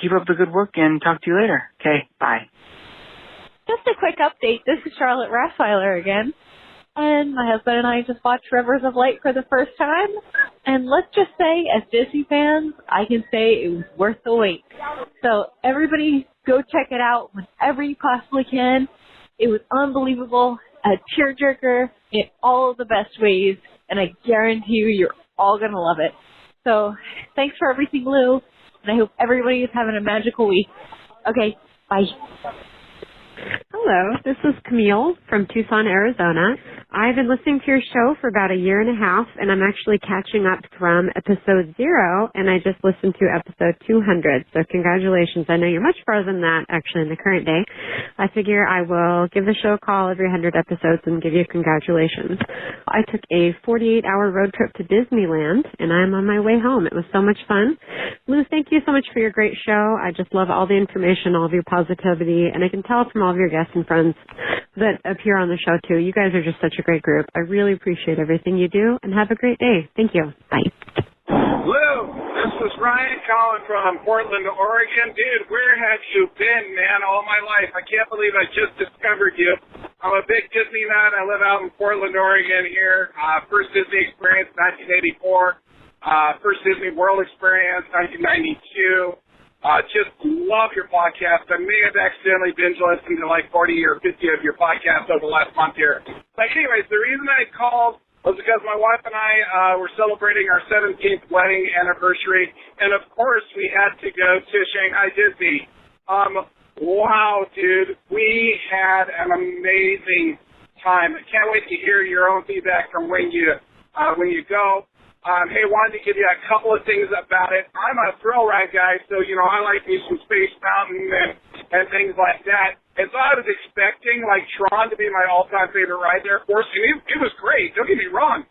keep up the good work, and talk to you later. Okay, bye. Just a quick update. This is Charlotte Rassweiler again. And my husband and I just watched Rivers of Light for the first time. And let's just say, as Disney fans, I can say it was worth the wait. So everybody go check it out whenever you possibly can. It was unbelievable, a tearjerker in all of the best ways. And I guarantee you, you're all going to love it. So thanks for everything, Lou. And I hope everybody is having a magical week. Okay, bye. Hello, this is Camille from Tucson, Arizona. I've been listening to your show for about a year and a half, and I'm actually catching up from episode 0, and I just listened to episode 200. So congratulations. I know you're much farther than that, actually, in the current day. I figure I will give the show a call every 100 episodes and give you congratulations. I took a 48-hour road trip to Disneyland, and I'm on my way home. It was so much fun. Lou, thank you so much for your great show. I just love all the information, all of your positivity, and I can tell from all of your guests and friends that appear on the show, too. You guys are just such a great group. I really appreciate everything you do, and have a great day. Thank you. Bye. Lou, this is Ryan calling from Portland, Oregon. Dude, where have you been, man, all my life? I can't believe I just discovered you. I'm a big Disney nut. I live out in Portland, Oregon here. First Disney experience, 1984. First Disney World experience, 1992. Just love your podcast. I may have accidentally binge listened to like 40 or 50 of your podcasts over the last month here. But anyways, the reason I called was because my wife and I were celebrating our 17th wedding anniversary, and of course we had to go to Shanghai Disney. Wow, dude, we had an amazing time. I can't wait to hear your own feedback from when you go. Hey, wanted to give you a couple of things about it. I'm a thrill ride guy, so, I like me some Space Mountain and things like that. And so I was expecting, like, Tron to be my all-time favorite ride there, of course, and it was great, don't get me wrong.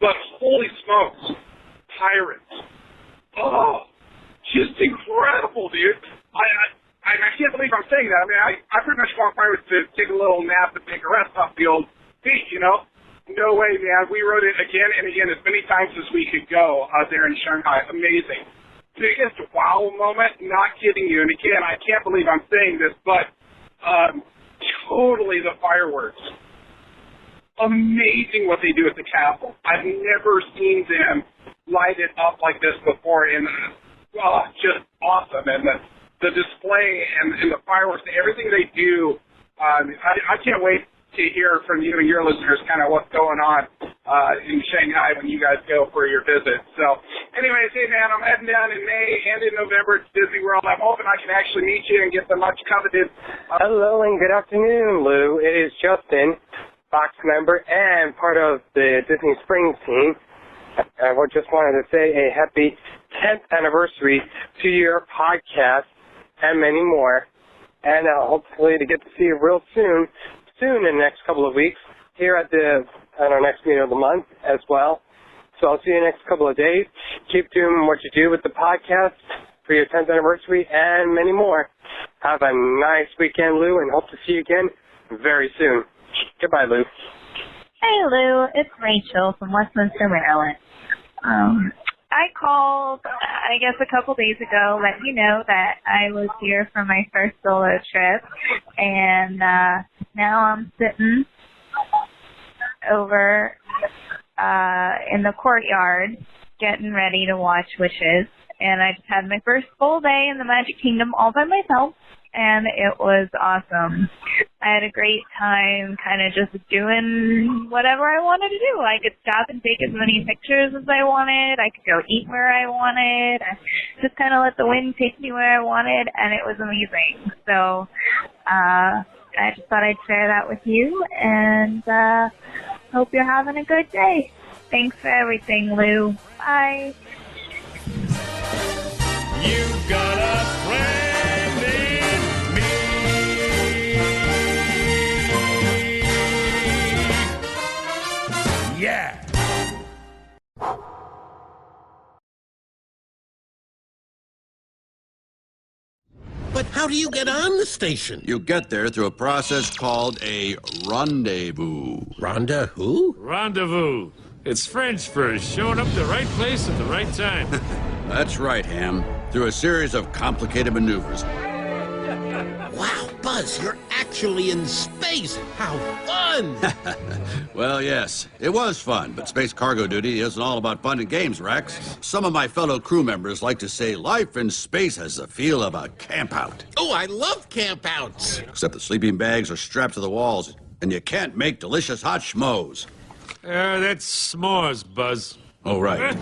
But holy smokes, Pirates. Oh, just incredible, dude. I can't believe I'm saying that. I mean, I pretty much want Pirates to take a little nap and take a rest off the old feet, No way, man. We rode it again and again as many times as we could go out there in Shanghai. Amazing. Biggest wow moment, not kidding you. And again, I can't believe I'm saying this, but totally the fireworks. Amazing what they do at the castle. I've never seen them light it up like this before, and just awesome. And the display and the fireworks, everything they do, I can't wait to hear from you and your listeners kind of what's going on in Shanghai when you guys go for your visit. So anyways, hey man, I'm heading down in May and in November to Disney World. I'm hoping I can actually meet you and get the much coveted. Hello and good afternoon, Lou. It is Justin, Fox member and part of the Disney Springs team. I just wanted to say a happy 10th anniversary to your podcast and many more. And hopefully to get to see you real soon in the next couple of weeks here at our next meeting of the month as well. So I'll see you in the next couple of days. Keep doing what you do with the podcast for your 10th anniversary and many more. Have a nice weekend, Lou, and hope to see you again very soon. Goodbye, Lou. Hey, Lou. It's Rachel from Westminster, Maryland. I called, I guess, a couple days ago, let you know that I was here for my first solo trip, and now I'm sitting over in the courtyard getting ready to watch Wishes, and I just had my first full day in the Magic Kingdom all by myself, and it was awesome. I had a great time kind of just doing whatever I wanted to do. I could stop and take as many pictures as I wanted. I could go eat where I wanted. I just kind of let the wind take me where I wanted, and it was amazing. So I just thought I'd share that with you, and hope you're having a good day. Thanks for everything, Lou. Bye. You've got a friend in me. Yeah. But how do you get on the station? You get there through a process called a rendezvous. Rendezvous? Rendezvous. It's French for showing up the right place at the right time. That's right, Ham. Through a series of complicated maneuvers. Wow, Buzz, you're actually in space. How fun! Well, yes, it was fun, but space cargo duty isn't all about fun and games, Rex. Some of my fellow crew members like to say life in space has the feel of a campout. Oh, I love campouts. Except the sleeping bags are strapped to the walls, and you can't make delicious hot schmoes. That's s'mores, Buzz. Oh, right.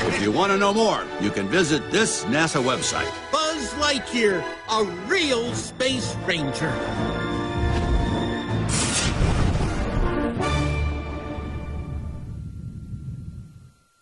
If you want to know more, you can visit this NASA website. Buzz Lightyear, a real space ranger.